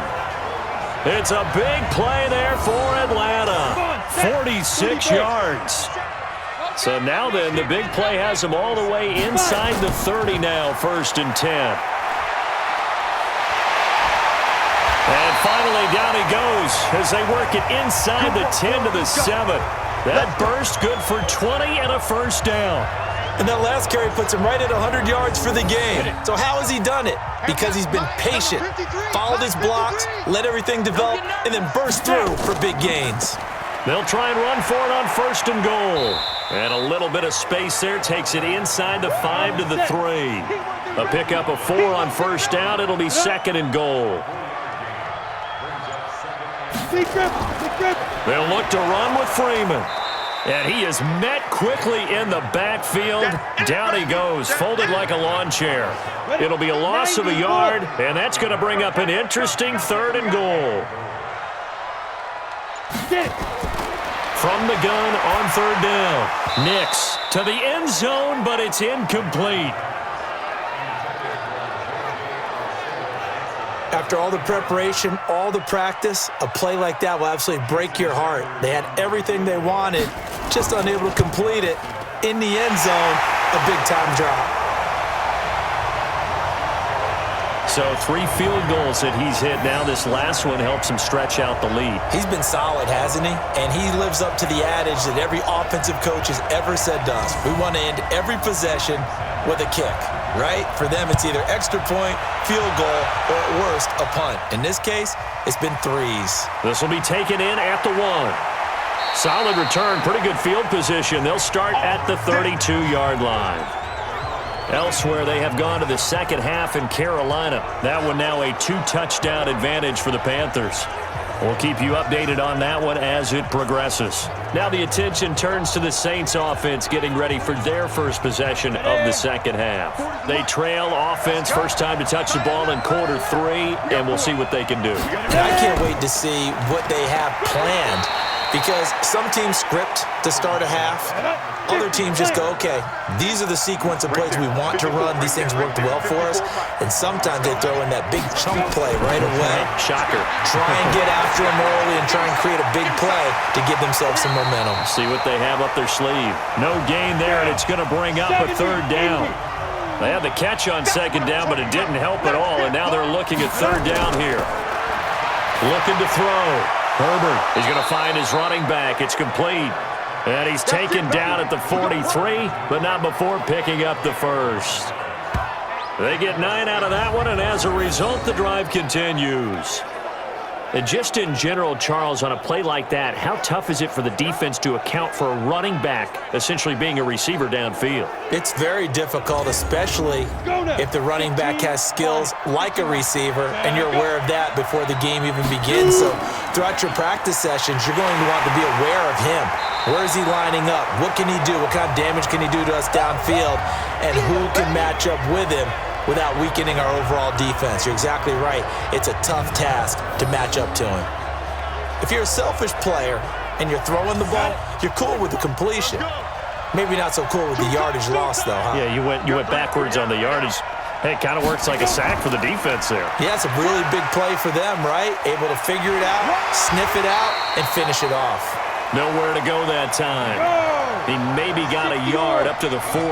[SPEAKER 2] It's a big play there for Atlanta. 46 yards. So now then, the big play has them all the way inside the 30 now, 1st and 10. And finally, down he goes as they work it inside the 10 to the 7. That burst good for 20 and a first down.
[SPEAKER 3] And that last carry puts him right at 100 yards for the game. So how has he done it? Because he's been patient, followed his blocks, let everything develop, and then burst through for big gains.
[SPEAKER 2] They'll try and run for it on 1st and goal. And a little bit of space there takes it inside the 5 to the 3. A pickup of 4 on 1st down. It'll be 2nd and goal. They'll look to run with Freeman. And he is met quickly in the backfield. Down he goes, folded like a lawn chair. It'll be a loss of a yard, and that's going to bring up an interesting 3rd and goal. From the gun on 3rd down. Nix to the end zone, but it's incomplete.
[SPEAKER 3] After all the preparation, all the practice, a play like that will absolutely break your heart. They had everything they wanted, just unable to complete it. In the end zone, a big-time drop.
[SPEAKER 2] So 3 field goals that he's hit now. This last one helps him stretch out the lead.
[SPEAKER 3] He's been solid, hasn't he? And he lives up to the adage that every offensive coach has ever said to us. We want to end every possession with a kick, right? For them, it's either extra point, field goal, or at worst, a punt. In this case, it's been 3s.
[SPEAKER 2] This will be taken in at the 1. Solid return, pretty good field position. They'll start at the 32-yard line. Elsewhere, they have gone to the second half in Carolina. That one now a 2-touchdown advantage for the Panthers. We'll keep you updated on that one as it progresses. Now the attention turns to the Saints offense getting ready for their first possession of the second half. They trail offense, first time to touch the ball in quarter 3, and we'll see what they can do.
[SPEAKER 3] And I can't wait to see what they have planned because some teams script to start a half. Other teams just go, okay, these are the sequence of plays we want to run. These things worked well for us. And sometimes they throw in that big chunk play right away.
[SPEAKER 2] Shocker.
[SPEAKER 3] Try and get after them early and try and create a big play to give themselves some momentum.
[SPEAKER 2] See what they have up their sleeve. No gain there, and it's going to bring up a 3rd down. They had the catch on 2nd down, but it didn't help at all, and now they're looking at 3rd down here. Looking to throw. Herbert is going to find his running back. It's complete. And he's taken down at the 43, but not before picking up the first. They get 9 out of that one, and as a result, the drive continues. And just in general, Charles, on a play like that, how tough is it for the defense to account for a running back essentially being a receiver downfield?
[SPEAKER 3] It's very difficult, especially if the running back has skills like a receiver, and you're aware of that before the game even begins. So throughout your practice sessions, you're going to want to be aware of him. Where is he lining up? What can he do? What kind of damage can he do to us downfield? And who can match up with him without weakening our overall defense? You're exactly right. It's a tough task to match up to him. If you're a selfish player and you're throwing the ball, you're cool with the completion. Maybe not so cool with the yardage loss, though, huh?
[SPEAKER 2] Yeah, you went backwards on the yardage. Hey, it kind of works like a sack for the defense there.
[SPEAKER 3] Yeah, it's a really big play for them, right? Able to figure it out, sniff it out, and finish it off.
[SPEAKER 2] Nowhere to go that time. He maybe got a yard up to the 40.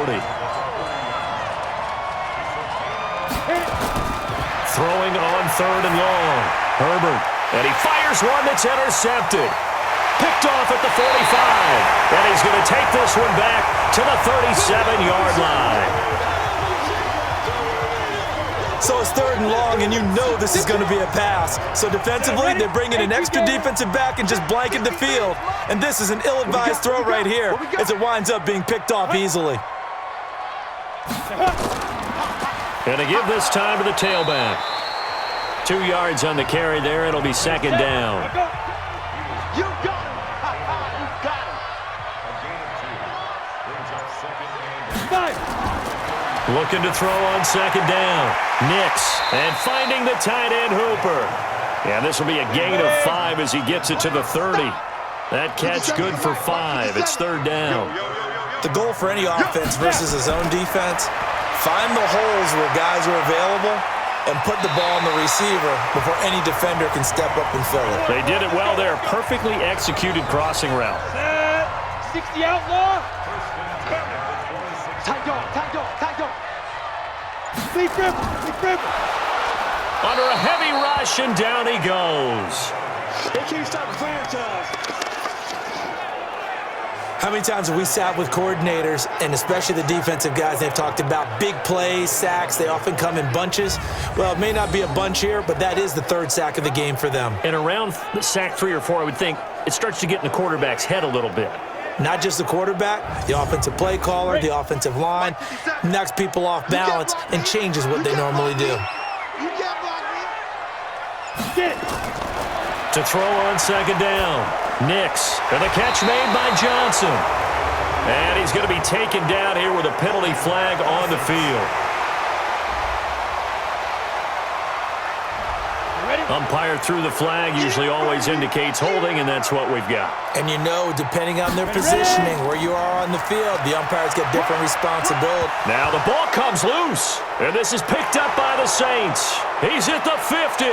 [SPEAKER 2] Throwing on 3rd and long. Herbert. And he fires one that's intercepted. Picked off at the 45. And he's going to take this one back to the 37-yard line.
[SPEAKER 3] So it's 3rd and long, and you know this is going to be a pass. So defensively, they bring in an extra defensive back and just blanket the field. And this is an ill-advised throw right here as it winds up being picked off easily.
[SPEAKER 2] And to give this time to the tailback. 2 yards on the carry there. It'll be 2nd down.
[SPEAKER 4] You got him. You got him.
[SPEAKER 2] Looking to throw on 2nd down. Nix. And finding the tight end Hooper. Yeah, this will be a gain of 5 as he gets it to the 30. That catch good for 5. It's 3rd down.
[SPEAKER 3] The goal for any offense versus a zone defense, find the holes where guys are available and put the ball on the receiver before any defender can step up and fill it.
[SPEAKER 2] They did it well there. Perfectly executed crossing route.
[SPEAKER 4] 60 outlaw. Tight dog. Sleep rip.
[SPEAKER 2] Under a heavy rush, and down he goes.
[SPEAKER 4] They can't stop the franchise.
[SPEAKER 3] How many times have we sat with coordinators, and especially the defensive guys, they've talked about big plays, sacks. They often come in bunches. Well, it may not be a bunch here, but that is the 3rd sack of the game for them.
[SPEAKER 2] And around sack 3 or 4, I would think it starts to get in the quarterback's head a little bit.
[SPEAKER 3] Not just the quarterback, the offensive play caller, the offensive line, knocks people off balance and changes what they normally do.
[SPEAKER 2] To throw on 2nd down. Nix. And the catch made by Johnson. And he's going to be taken down here with a penalty flag on the field. Umpire threw the flag, usually always indicates holding, and that's what we've got.
[SPEAKER 3] And you know, depending on their positioning, where you are on the field, the umpires get different responsibility.
[SPEAKER 2] Now the ball comes loose, and this is picked up by the Saints. He's at the 50.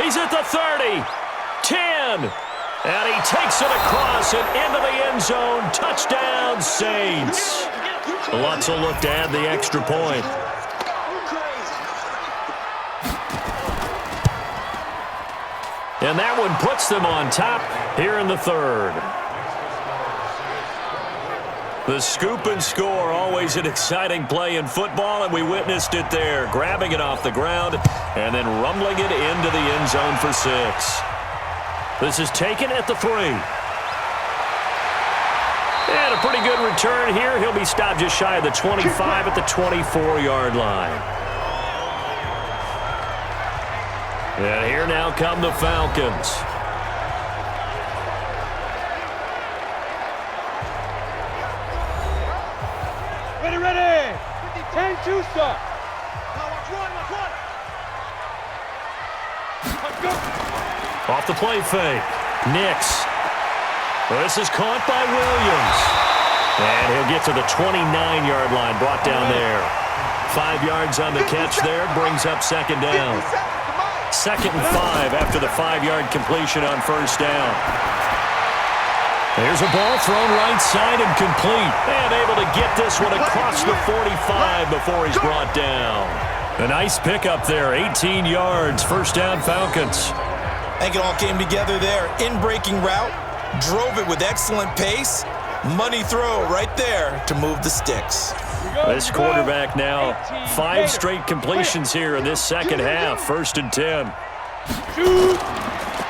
[SPEAKER 2] He's at the 30. 10. And he takes it across and into the end zone. Touchdown, Saints. Lutzel looked to add the extra point. And that one puts them on top here in the 3rd. The scoop and score, always an exciting play in football, and we witnessed it there. Grabbing it off the ground and then rumbling it into the end zone for 6. This is taken at the 3. And a pretty good return here. He'll be stopped just shy of the 25 at the 24-yard line. And here now come the Falcons.
[SPEAKER 4] Ready. 10-2 stop. Watch one. Let's go.
[SPEAKER 2] Off the play fake. Nix. This is caught by Williams. And he'll get to the 29-yard line, brought down there. 5 yards on the catch there, brings up 2nd down. 2nd and 5 after the 5-yard completion on 1st down. There's a ball thrown right side and complete. And able to get this one across the 45 before he's brought down. A nice pickup there, 18 yards, 1st down Falcons.
[SPEAKER 3] I think it all came together there. In-breaking route, drove it with excellent pace. Money throw right there to move the sticks.
[SPEAKER 2] This quarterback now 5 straight completions here in this 2nd half. 1st and 10.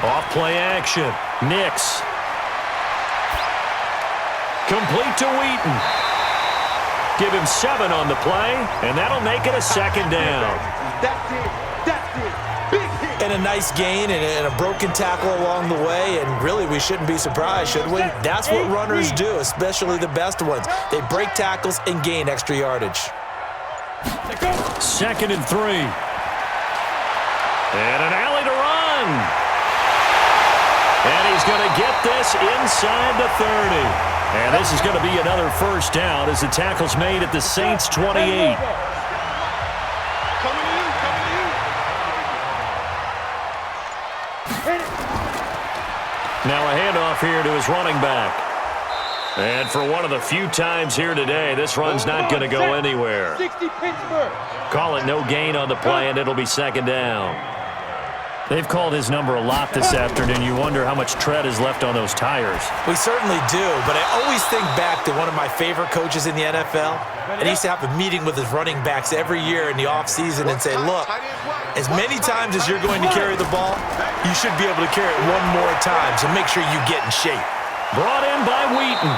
[SPEAKER 2] Off play action. Nix. Complete to Wheaton. Give him 7 on the play, and that'll make it a 2nd down.
[SPEAKER 4] That's it. Big hit.
[SPEAKER 3] And a nice gain and a broken tackle along the way, and really we shouldn't be surprised, should we? That's what runners do, especially the best ones. They break tackles and gain extra yardage.
[SPEAKER 2] 2nd and 3. And an alley to run. And he's going to get this inside the 30. And this is going to be another 1st down as the tackle's made at the Saints' 28.
[SPEAKER 4] Coming to you, coming to you. Hit it.
[SPEAKER 2] Now a handoff here to his running back. And for one of the few times here today, this run's not going to go anywhere.
[SPEAKER 4] 60 Pittsburgh.
[SPEAKER 2] Call it no gain on the play, and it'll be second down. They've called his number a lot this afternoon. You wonder how much tread is left on those tires.
[SPEAKER 3] We certainly do, but I always think back to one of my favorite coaches in the NFL, and he used to have a meeting with his running backs every year in the offseason and say, look, as many times as you're going to carry the ball, you should be able to carry it one more time, so make sure you get in shape.
[SPEAKER 2] Brought in by Wheaton.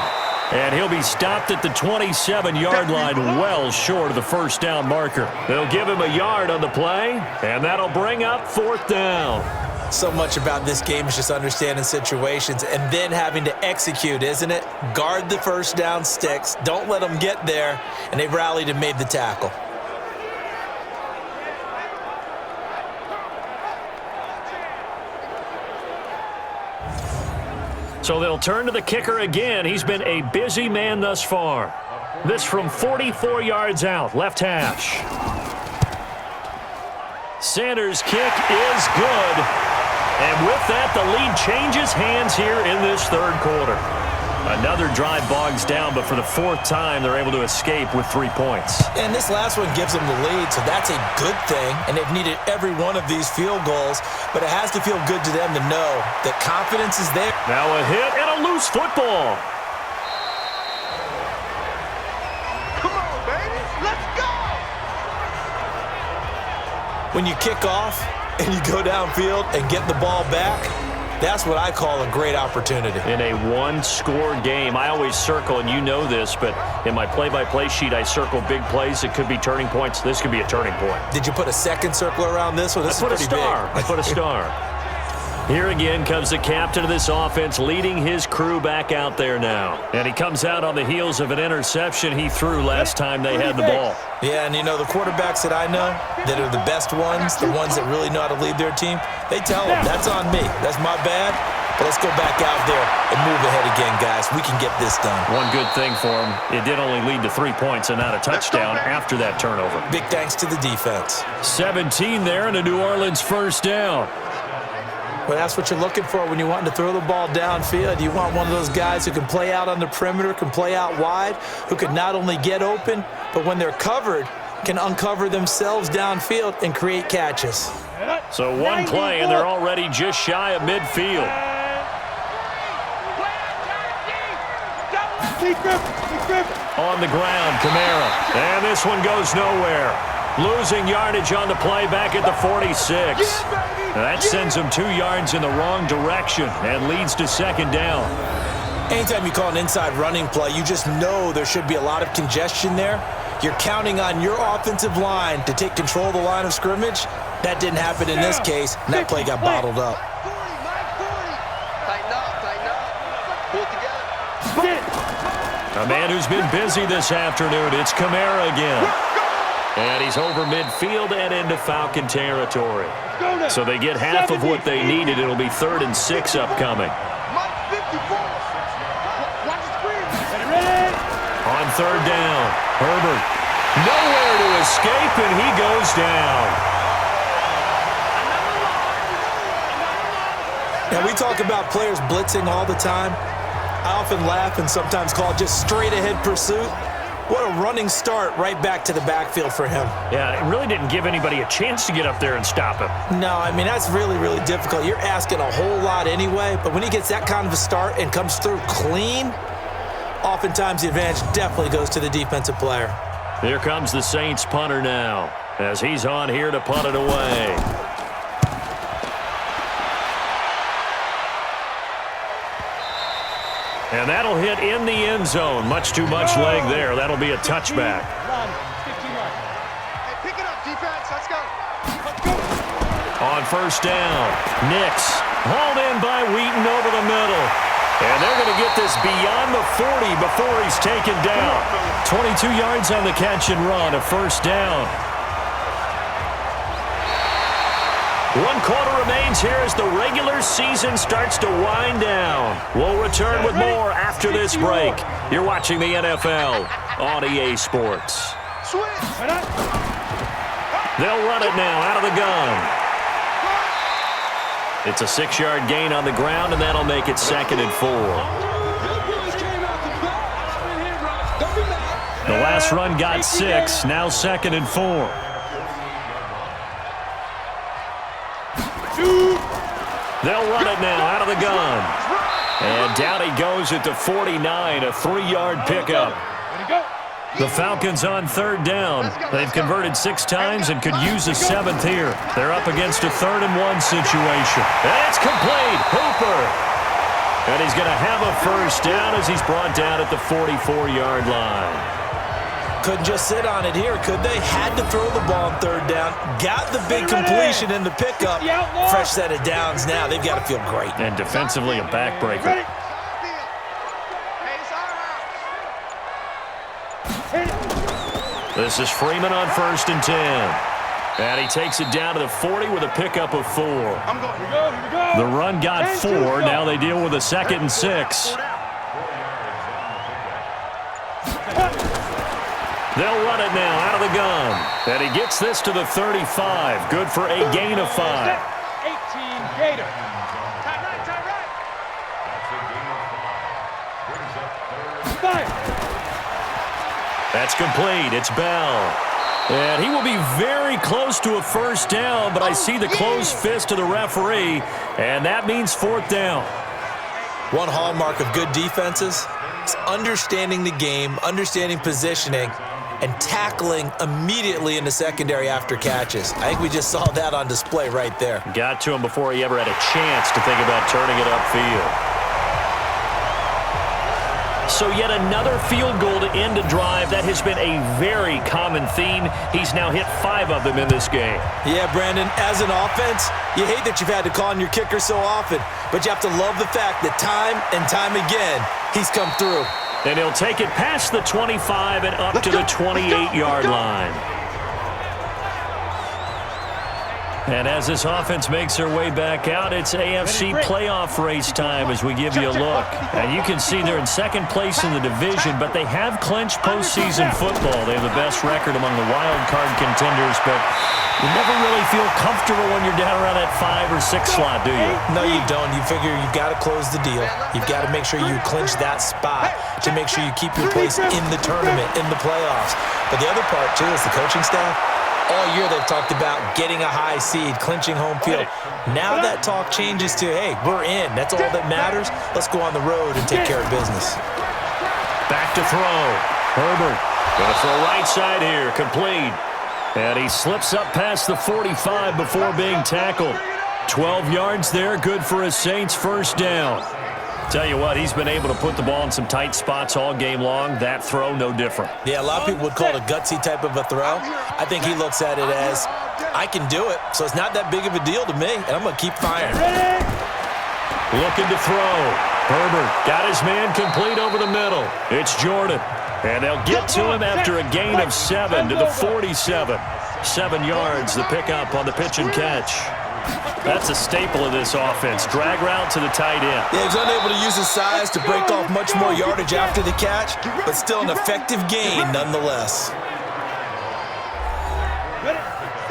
[SPEAKER 2] And he'll be stopped at the 27-yard line, well short of the first down marker. They'll give him a yard on the play, and that'll bring up fourth down.
[SPEAKER 3] So much about this game is just understanding situations and then having to execute, isn't it? Guard the first down sticks, don't let them get there, and they rallied and made the tackle.
[SPEAKER 2] So they'll turn to the kicker again. He's been a busy man thus far. This from 44 yards out, left hash. Sanders' kick is good. And with that, the lead changes hands here in this third quarter. Another drive bogs down, but for the fourth time, they're able to escape with 3 points.
[SPEAKER 3] And this last one gives them the lead, so that's a good thing. And they've needed every one of these field goals, but it has to feel good to them to know that confidence is there.
[SPEAKER 2] Now a hit and a loose football.
[SPEAKER 4] Come on, baby. Let's go.
[SPEAKER 3] When you kick off and you go downfield and get the ball back, that's what I call a great opportunity.
[SPEAKER 2] In a one-score game, I always circle, and you know this, but in my play-by-play sheet, I circle big plays that could be turning points. This could be a turning point.
[SPEAKER 3] Did you put a second circle around this one? This
[SPEAKER 2] I put
[SPEAKER 3] is
[SPEAKER 2] a
[SPEAKER 3] pretty
[SPEAKER 2] star.
[SPEAKER 3] big.
[SPEAKER 2] I put a star. Here again comes the captain of this offense, leading his crew back out there now. And he comes out on the heels of an interception he threw last time they had the ball.
[SPEAKER 3] Yeah, and you know, the quarterbacks that I know that are the best ones, the ones that really know how to lead their team, they tell them, that's on me. That's my bad. But let's go back out there and move ahead again, guys. We can get this done.
[SPEAKER 2] One good thing for him, it did only lead to 3 points and not a touchdown after that turnover.
[SPEAKER 3] Big thanks to the defense.
[SPEAKER 2] 17 there and a New Orleans first down.
[SPEAKER 3] Well, that's what you're looking for when you want to throw the ball downfield. You want one of those guys who can play out on the perimeter, can play out wide, who can not only get open, but when they're covered, can uncover themselves downfield and create catches.
[SPEAKER 2] So one play, and they're already just shy of midfield. On the ground, Kamara. And this one goes nowhere. Losing yardage on the play back at the 46. That sends them 2 yards in the wrong direction and leads to second down.
[SPEAKER 3] Anytime you call an inside running play, you just know there should be a lot of congestion there. You're counting on your offensive line to take control of the line of scrimmage. That didn't happen in this case, and that play got bottled up.
[SPEAKER 4] 40, Mike, 40. Tighten up. Pull it together.
[SPEAKER 2] A man who's been busy this afternoon, it's Kamara again. And he's over midfield and into Falcon territory. So they get half of what they needed. It'll be 3rd and 6 upcoming.
[SPEAKER 4] Mike, 54. Watch the screen.
[SPEAKER 2] On third down, Herbert. Nowhere to escape, and he goes down.
[SPEAKER 3] Now, we talk about players blitzing all the time. I often laugh and sometimes call it just straight-ahead pursuit. What a running start right back to the backfield for him.
[SPEAKER 2] Yeah, it really didn't give anybody a chance to get up there and stop him.
[SPEAKER 3] No, I mean, that's really, really difficult. You're asking a whole lot anyway, but when he gets that kind of a start and comes through clean, oftentimes the advantage definitely goes to the defensive player.
[SPEAKER 2] Here comes the Saints punter now, as he's on here to punt it away. And that'll hit in the end zone. Much too much leg there. That'll be a touchback.
[SPEAKER 4] Hey, pick it up, defense. Let's go.
[SPEAKER 2] On first down, Nix hauled in by Wheaton over the middle. And they're going to get this beyond the 40 before he's taken down. 22 yards on the catch and run, a first down. 1 quarter remains here as the regular season starts to wind down. We'll return with more after this break. You're watching the NFL on EA Sports.
[SPEAKER 4] Switch.
[SPEAKER 2] They'll run it now out of the gun. It's a 6-yard gain on the ground, and that'll make it 2nd and 4. The last run got 6, now 2nd and 4. They'll run it now out of the gun. And down he goes at the 49, a 3-yard pickup. The Falcons on 3rd down. They've converted 6 times and could use a 7th here. They're up against a 3rd and 1 situation. And it's complete. Hooper. And he's going to have a first down as he's brought down at the 44-yard line.
[SPEAKER 3] Couldn't just sit on it here, could they? Had to throw the ball on 3rd down. Got the big completion in the pickup. Fresh set of downs now. They've got to feel great.
[SPEAKER 2] And defensively a backbreaker. This is Freeman on 1st and 10. And he takes it down to the 40 with a pickup of 4. The run got 4. Now they deal with a 2nd and 6. They'll run it now out of the gun. And he gets this to the 35. Good for a gain of 5.
[SPEAKER 4] 18 Gator.
[SPEAKER 2] That's complete. It's Bell. And he will be very close to a first down, but I see the closed fist of the referee, and that means 4th down.
[SPEAKER 3] One hallmark of good defenses is understanding the game, understanding positioning, and tackling immediately in the secondary after catches. I think we just saw that on display right there.
[SPEAKER 2] Got to him before he ever had a chance to think about turning it upfield. So yet another field goal to end a drive. That has been a very common theme. He's now hit 5 of them in this game.
[SPEAKER 3] Yeah, Brandon, as an offense, you hate that you've had to call on your kicker so often, but you have to love the fact that time and time again, he's come through.
[SPEAKER 2] And he'll take it past the 25 and up to the 28-yard line. And as this offense makes their way back out, it's AFC playoff race time as we give you a look. And you can see they're in 2nd place in the division, but they have clinched postseason football. They have the best record among the wild card contenders, but you never really feel comfortable when you're down around that 5 or 6 slot, do you?
[SPEAKER 3] No, you don't. You figure you've got to close the deal. You've got to make sure you clinch that spot to make sure you keep your place in the tournament, in the playoffs. But the other part, too, is the coaching staff. All year they've talked about getting a high seed, clinching home field. Now that talk changes to, hey, we're in. That's all that matters. Let's go on the road and take care of business.
[SPEAKER 2] Back to throw. Herbert going to throw right side here. Complete. And he slips up past the 45 before being tackled. 12 yards there. Good for a Saints first down. Tell you what, he's been able to put the ball in some tight spots all game long. That throw, no different.
[SPEAKER 3] Yeah, a lot of people would call it a gutsy type of a throw. I think he looks at it as, I can do it, so it's not that big of a deal to me, and I'm going to keep firing.
[SPEAKER 2] Looking to throw. Herbert got his man complete over the middle. It's Jordan. And they'll get to him after a gain of 7 to the 47. 7 yards, the pickup on the pitch and catch. That's a staple of this offense. Drag route to the tight end.
[SPEAKER 3] Yeah, he's unable to use his size to break off much more yardage after the catch, but still an effective gain nonetheless.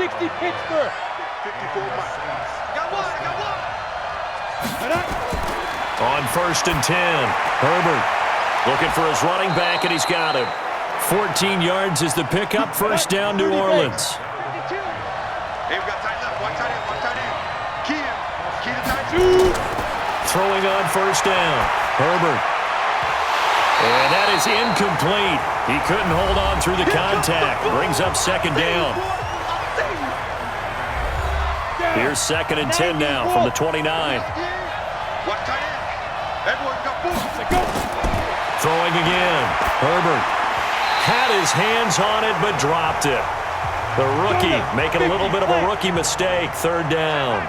[SPEAKER 4] 60 Pittsburgh. 54 miles. Got one.
[SPEAKER 2] On 1st and 10, Herbert looking for his running back, and he's got him. 14 yards is the pickup. First down, New Orleans.
[SPEAKER 4] Hey, we got tight left. One tight end. Key to tight end.
[SPEAKER 2] Throwing on first down. Herbert. And that is incomplete. He couldn't hold on through the contact. Brings up 2nd down. Here's 2nd and 10 now from the 29.
[SPEAKER 4] One tight end. Edward got 4.
[SPEAKER 2] Throwing again. Herbert had his hands on it but dropped it. The rookie making a little bit of a rookie mistake. 3rd down.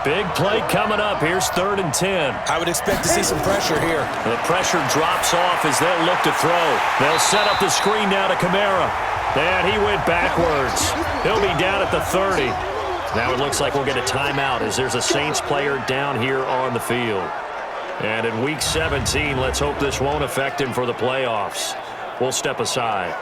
[SPEAKER 2] Big play coming up. Here's 3rd and 10.
[SPEAKER 3] I would expect to see some pressure here.
[SPEAKER 2] The pressure drops off as they'll look to throw. They'll set up the screen now to Kamara. And he went backwards. He'll be down at the 30. Now it looks like we'll get a timeout as there's a Saints player down here on the field. And in Week 17, let's hope this won't affect him for the playoffs. We'll step aside.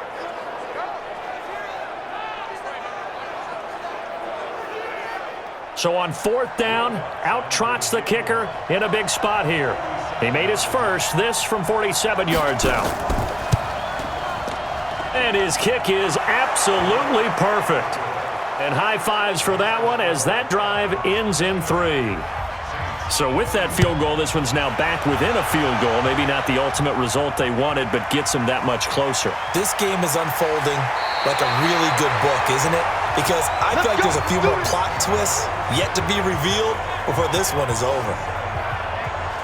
[SPEAKER 2] So on 4th down, out trots the kicker in a big spot here. He made his first, this from 47 yards out. And his kick is absolutely perfect. And high fives for that one as that drive ends in 3. So with that field goal, this one's now back within a field goal. Maybe not the ultimate result they wanted, but gets them that much closer.
[SPEAKER 3] This game is unfolding like a really good book, isn't it? Because I feel like there's a few more plot twists yet to be revealed before this one is over.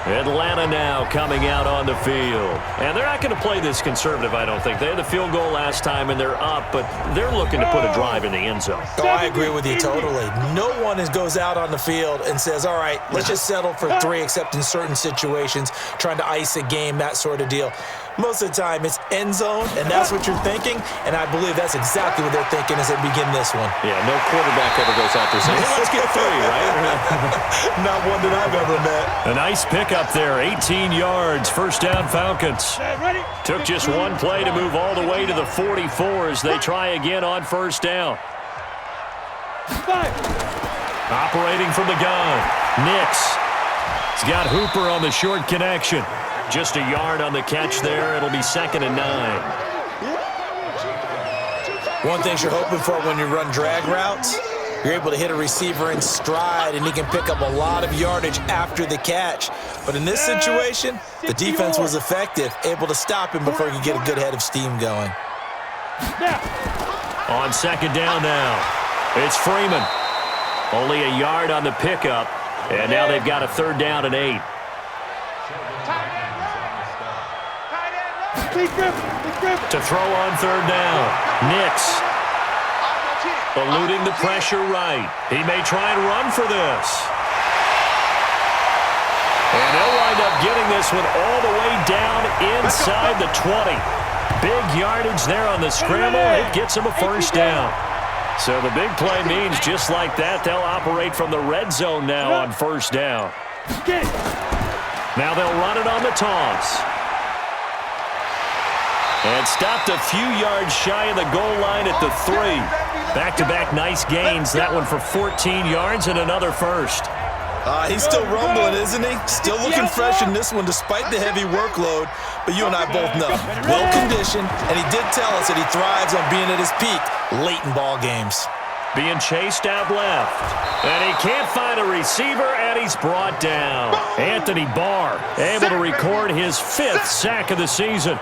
[SPEAKER 2] Atlanta now coming out on the field. And they're not going to play this conservative, I don't think. They had the field goal last time, and they're up, but they're looking to put a drive in the end zone.
[SPEAKER 3] Oh, I agree with you totally. No one goes out on the field and says, all right, let's just settle for 3, except in certain situations, trying to ice a game, that sort of deal. Most of the time, it's end zone, and that's what you're thinking, and I believe that's exactly what they're thinking as they begin this one.
[SPEAKER 2] Yeah, no quarterback ever goes out there saying, hey, let's get 3, right?
[SPEAKER 3] Not one that I've ever met.
[SPEAKER 2] A nice pickup there, 18 yards, first down Falcons. Took just one play to move all the way to the 44 as they try again on first down. Operating from the gun, Nix. He's got Hooper on the short connection. Just a yard on the catch there. It'll be 2nd and 9.
[SPEAKER 3] One thing you're hoping for when you run drag routes, you're able to hit a receiver in stride, and he can pick up a lot of yardage after the catch. But in this situation, the defense was effective, able to stop him before he could get a good head of steam going.
[SPEAKER 2] On 2nd down now, it's Freeman. Only a yard on the pickup, and now they've got a 3rd down and 8. To throw on 3rd down, Nix. Eluding the pressure right. He may try and run for this. And they'll wind up getting this one all the way down inside the 20. Big yardage there on the scramble. It gets him a first down. So the big play means just like that, they'll operate from the red zone now on first down. Now they'll run it on the toss. And stopped a few yards shy of the goal line at the 3. Back-to-back nice gains. That one for 14 yards and another first.
[SPEAKER 3] He's still rumbling, isn't he? Still looking fresh in this one despite the heavy workload. But you and I both know, well-conditioned, and he did tell us that he thrives on being at his peak late in ball games.
[SPEAKER 2] Being chased out left. And he can't find a receiver, and he's brought down. Anthony Barr able to record his 5th sack of the season.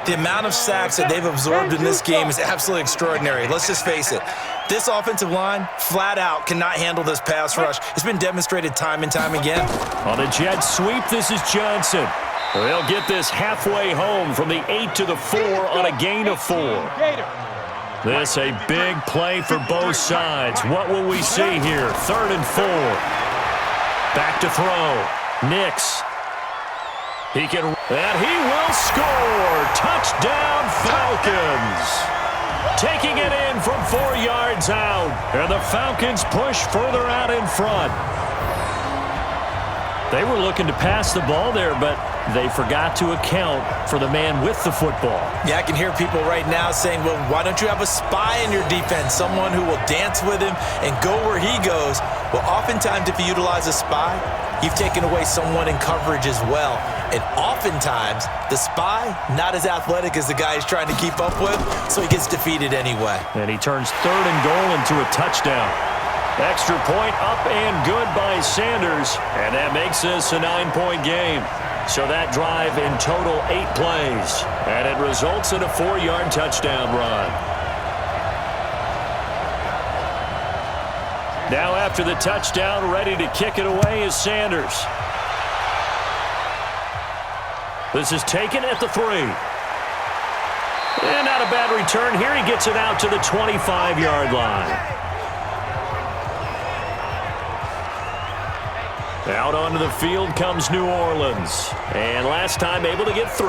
[SPEAKER 3] The amount of sacks that they've absorbed in this game is absolutely extraordinary. Let's just face it. This offensive line, flat out, cannot handle this pass rush. It's been demonstrated time and time again.
[SPEAKER 2] On a jet sweep, this is Johnson. They'll get this halfway home from the 8 to the 4 on a gain of 4. This a big play for both sides. What will we see here? 3rd and 4. Back to throw. Nix. He can, and he will score. Touchdown Falcons. Taking it in from 4 yards out. And the Falcons push further out in front. They were looking to pass the ball there, but they forgot to account for the man with the football.
[SPEAKER 3] Yeah, I can hear people right now saying, well, why don't you have a spy in your defense, someone who will dance with him and go where he goes? Well, oftentimes if you utilize a spy, you've taken away someone in coverage as well. And oftentimes, the spy, not as athletic as the guy he's trying to keep up with, so he gets defeated anyway.
[SPEAKER 2] And he turns 3rd and goal into a touchdown. Extra point up and good by Sanders, and that makes this a 9-point game. So that drive in total 8 plays, and it results in a 4-yard touchdown run. Now after the touchdown, ready to kick it away is Sanders. This is taken at the 3. And not a bad return here. He gets it out to the 25-yard line. Out onto the field comes New Orleans. And last time able to get 3.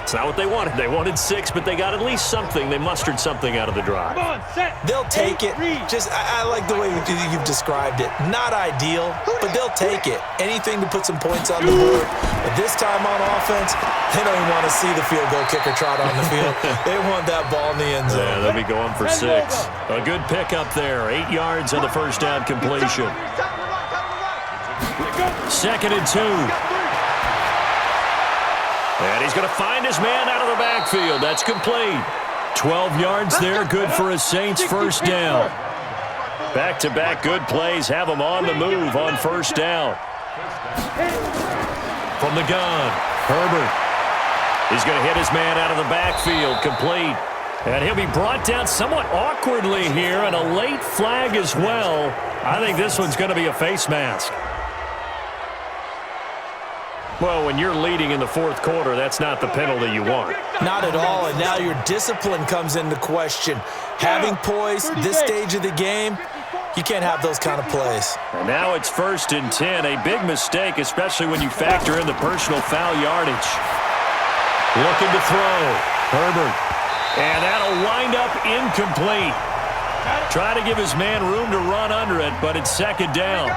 [SPEAKER 2] It's not what they wanted. They wanted 6, but they got at least something. They mustered something out of the drive.
[SPEAKER 4] Come on, set.
[SPEAKER 3] They'll take it. I like the way you've described it. Not ideal, but they'll take it. Anything to put some points on the board. But this time on offense, they don't even want to see the field goal kicker trot on the field. They want that ball in the end zone.
[SPEAKER 2] Yeah, they'll be going for 6. A good pickup there. 8 yards on the first down completion. 2nd and 2. And he's going to find his man out of the backfield. That's complete. 12 yards there, good for a Saints first down. Back-to-back good plays have him on the move on first down. From the gun, Herbert. He's going to hit his man out of the backfield, complete. And he'll be brought down somewhat awkwardly here, and a late flag as well. I think this one's going to be a face mask. Well, when you're leading in the fourth quarter, that's not the penalty you want.
[SPEAKER 3] Not at all, and now your discipline comes into question. Having poise this stage of the game, you can't have those kind of plays.
[SPEAKER 2] And now it's 1st and 10, a big mistake, especially when you factor in the personal foul yardage. Looking to throw, Herbert. And that'll wind up incomplete. Try to give his man room to run under it, but it's 2nd down.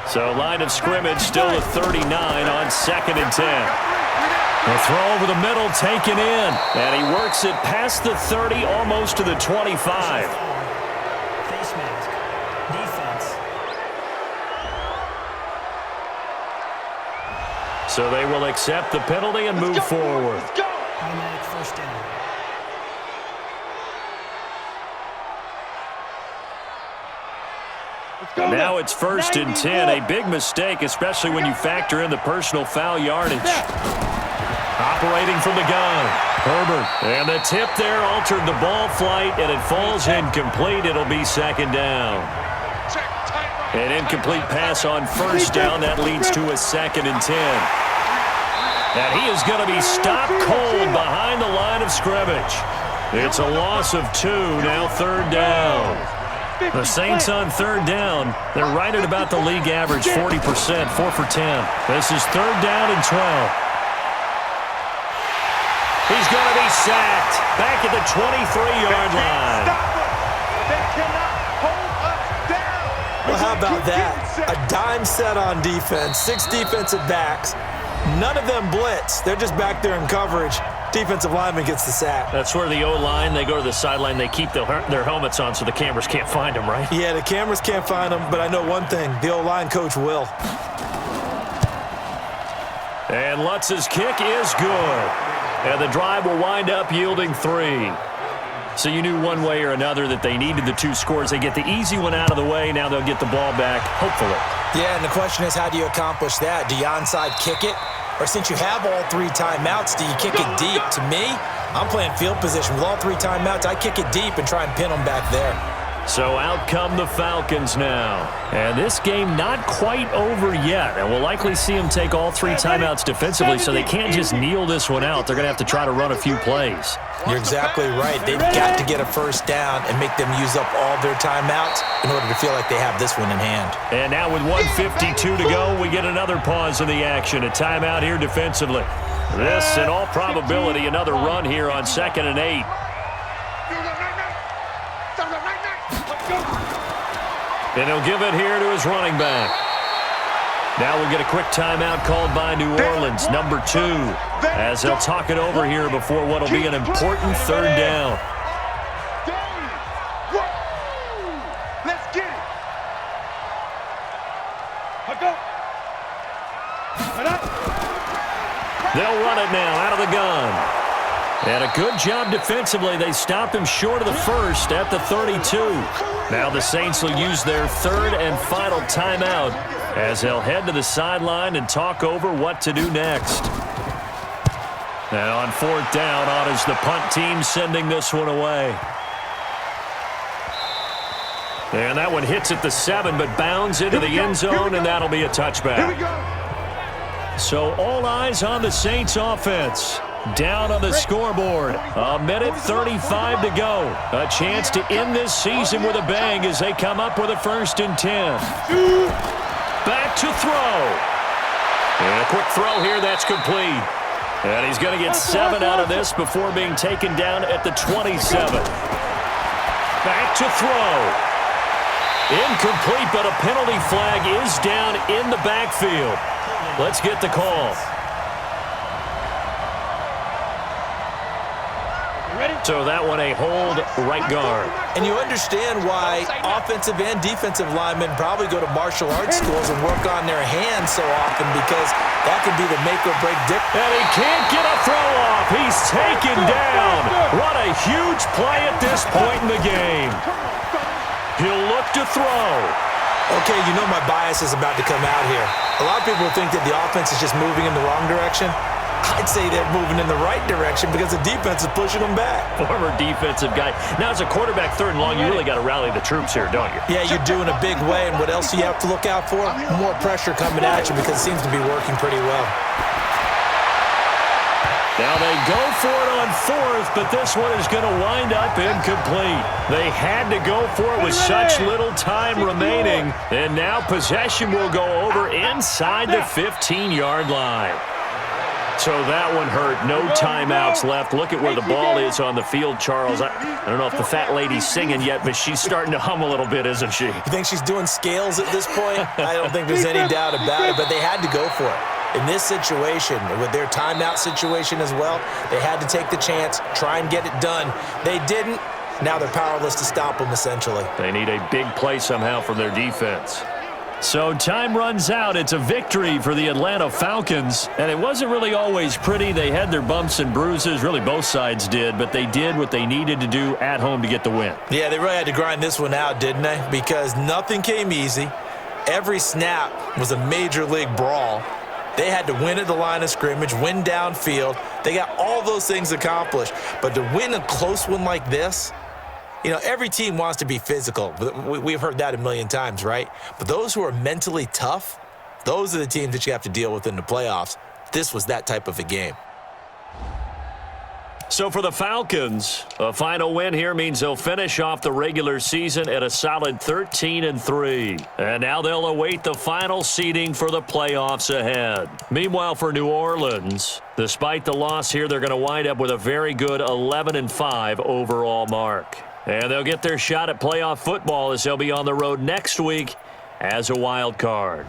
[SPEAKER 2] So line of scrimmage still a 39 on 2nd and 10. The throw over the middle taken in. And he works it past the 30, almost to the 25.
[SPEAKER 5] Face mask. Defense.
[SPEAKER 2] So they will accept the penalty and move forward.
[SPEAKER 5] Automatic first down.
[SPEAKER 2] Now it's 1st and 10, a big mistake, especially when you factor in the personal foul yardage. Operating from the gun, Herbert. And the tip there altered the ball flight, and it falls incomplete. It'll be 2nd down. An incomplete pass on first down. That leads to a 2nd and 10. And he is going to be stopped cold behind the line of scrimmage. It's a loss of 2, now 3rd down. The Saints on 3rd down, they're right at about the league average, 40%, 4 for 10. This is 3rd down and 12. He's going to be sacked back at the 23-yard line.
[SPEAKER 3] Well, how about that? A dime set on defense, 6 defensive backs. None of them blitz. They're just back there in coverage. Defensive lineman gets the sack.
[SPEAKER 2] That's where the O-line, they go to the sideline, they keep their helmets on so the cameras can't find them, right?
[SPEAKER 3] Yeah, the cameras can't find them, but I know one thing. The O-line coach will.
[SPEAKER 2] And Lutz's kick is good. And the drive will wind up yielding 3. So you knew one way or another that they needed the 2 scores. They get the easy one out of the way. Now they'll get the ball back, hopefully.
[SPEAKER 3] Yeah, and the question is, how do you accomplish that? Do you onside kick it? Or since you have all 3 timeouts, do you kick it deep? To me, I'm playing field position. With all 3 timeouts, I kick it deep and try and pin them back there.
[SPEAKER 2] So out come the Falcons now. And this game not quite over yet. And we'll likely see them take all 3 timeouts defensively, so they can't just kneel this one out. They're going to have to try to run a few plays.
[SPEAKER 3] You're exactly right. They've got to get a first down and make them use up all their timeouts in order to feel like they have this one in hand.
[SPEAKER 2] And now with 1:52 to go, we get another pause in the action. A timeout here defensively. This, in all probability, another run here on 2nd and 8. And he'll give it here to his running back. Now we'll get a quick timeout called by New Orleans, number 2, as they'll talk it over here before what will be an important 3rd down.
[SPEAKER 4] Let's get it.
[SPEAKER 2] They'll run it now out of the gun. And a good job defensively. They stopped him short of the first at the 32. Now the Saints will use their 3rd and final timeout as they'll head to the sideline and talk over what to do next. And on 4th down, on is the punt team sending this one away. And that one hits at the 7, but bounds into the end zone, and that'll be a touchback. So all eyes on the Saints offense. Down on the scoreboard. 1:35 to go. A chance to end this season with a bang as they come up with a 1st and 10. Back to throw. And a quick throw here, that's complete. And he's going to get 7 out of this before being taken down at the 27. Back to throw. Incomplete, but a penalty flag is down in the backfield. Let's get the call. So that one a hold right guard.
[SPEAKER 3] And you understand why offensive and defensive linemen probably go to martial arts schools and work on their hands so often, because that can be the make or break difference.
[SPEAKER 2] And he can't get a throw off. He's taken down. What a huge play at this point in the game. He'll look to throw.
[SPEAKER 3] Okay, you know my bias is about to come out here. A lot of people think that the offense is just moving in the wrong direction. I'd say they're moving in the right direction because the defense is pushing them back.
[SPEAKER 2] Former defensive guy. Now, as a quarterback, 3rd and long, you really got to rally the troops here, don't you?
[SPEAKER 3] Yeah, you're doing a big way, and what else do you have to look out for? More pressure coming at you, because it seems to be working pretty well.
[SPEAKER 2] Now they go for it on 4th, but this one is going to wind up incomplete. They had to go for it with such little time remaining, and now possession will go over inside the 15-yard line. So that one hurt. No timeouts left. Look at where the ball is on the field, Charles. I don't know if the fat lady's singing yet, but she's starting to hum a little bit, isn't she?
[SPEAKER 3] You think she's doing scales at this point? I don't think there's any doubt about it, but they had to go for it. In this situation, with their timeout situation as well, they had to take the chance, try and get it done. They didn't. Now they're powerless to stop them, essentially.
[SPEAKER 2] They need a big play somehow from their defense. So time runs out. It's a victory for the Atlanta Falcons. And it wasn't really always pretty. They had their bumps and bruises. Really, both sides did. But they did what they needed to do at home to get the win.
[SPEAKER 3] Yeah, they really had to grind this one out, didn't they? Because nothing came easy. Every snap was a major league brawl. They had to win at the line of scrimmage, win downfield. They got all those things accomplished. But to win a close one like this, you know, every team wants to be physical. We've heard that a million times, right? But those who are mentally tough, those are the teams that you have to deal with in the playoffs. This was that type of a game.
[SPEAKER 2] So for the Falcons, a final win here means they'll finish off the regular season at a solid 13-3. And now they'll await the final seeding for the playoffs ahead. Meanwhile, for New Orleans, despite the loss here, they're going to wind up with a very good 11-5 overall mark. And they'll get their shot at playoff football as they'll be on the road next week as a wild card.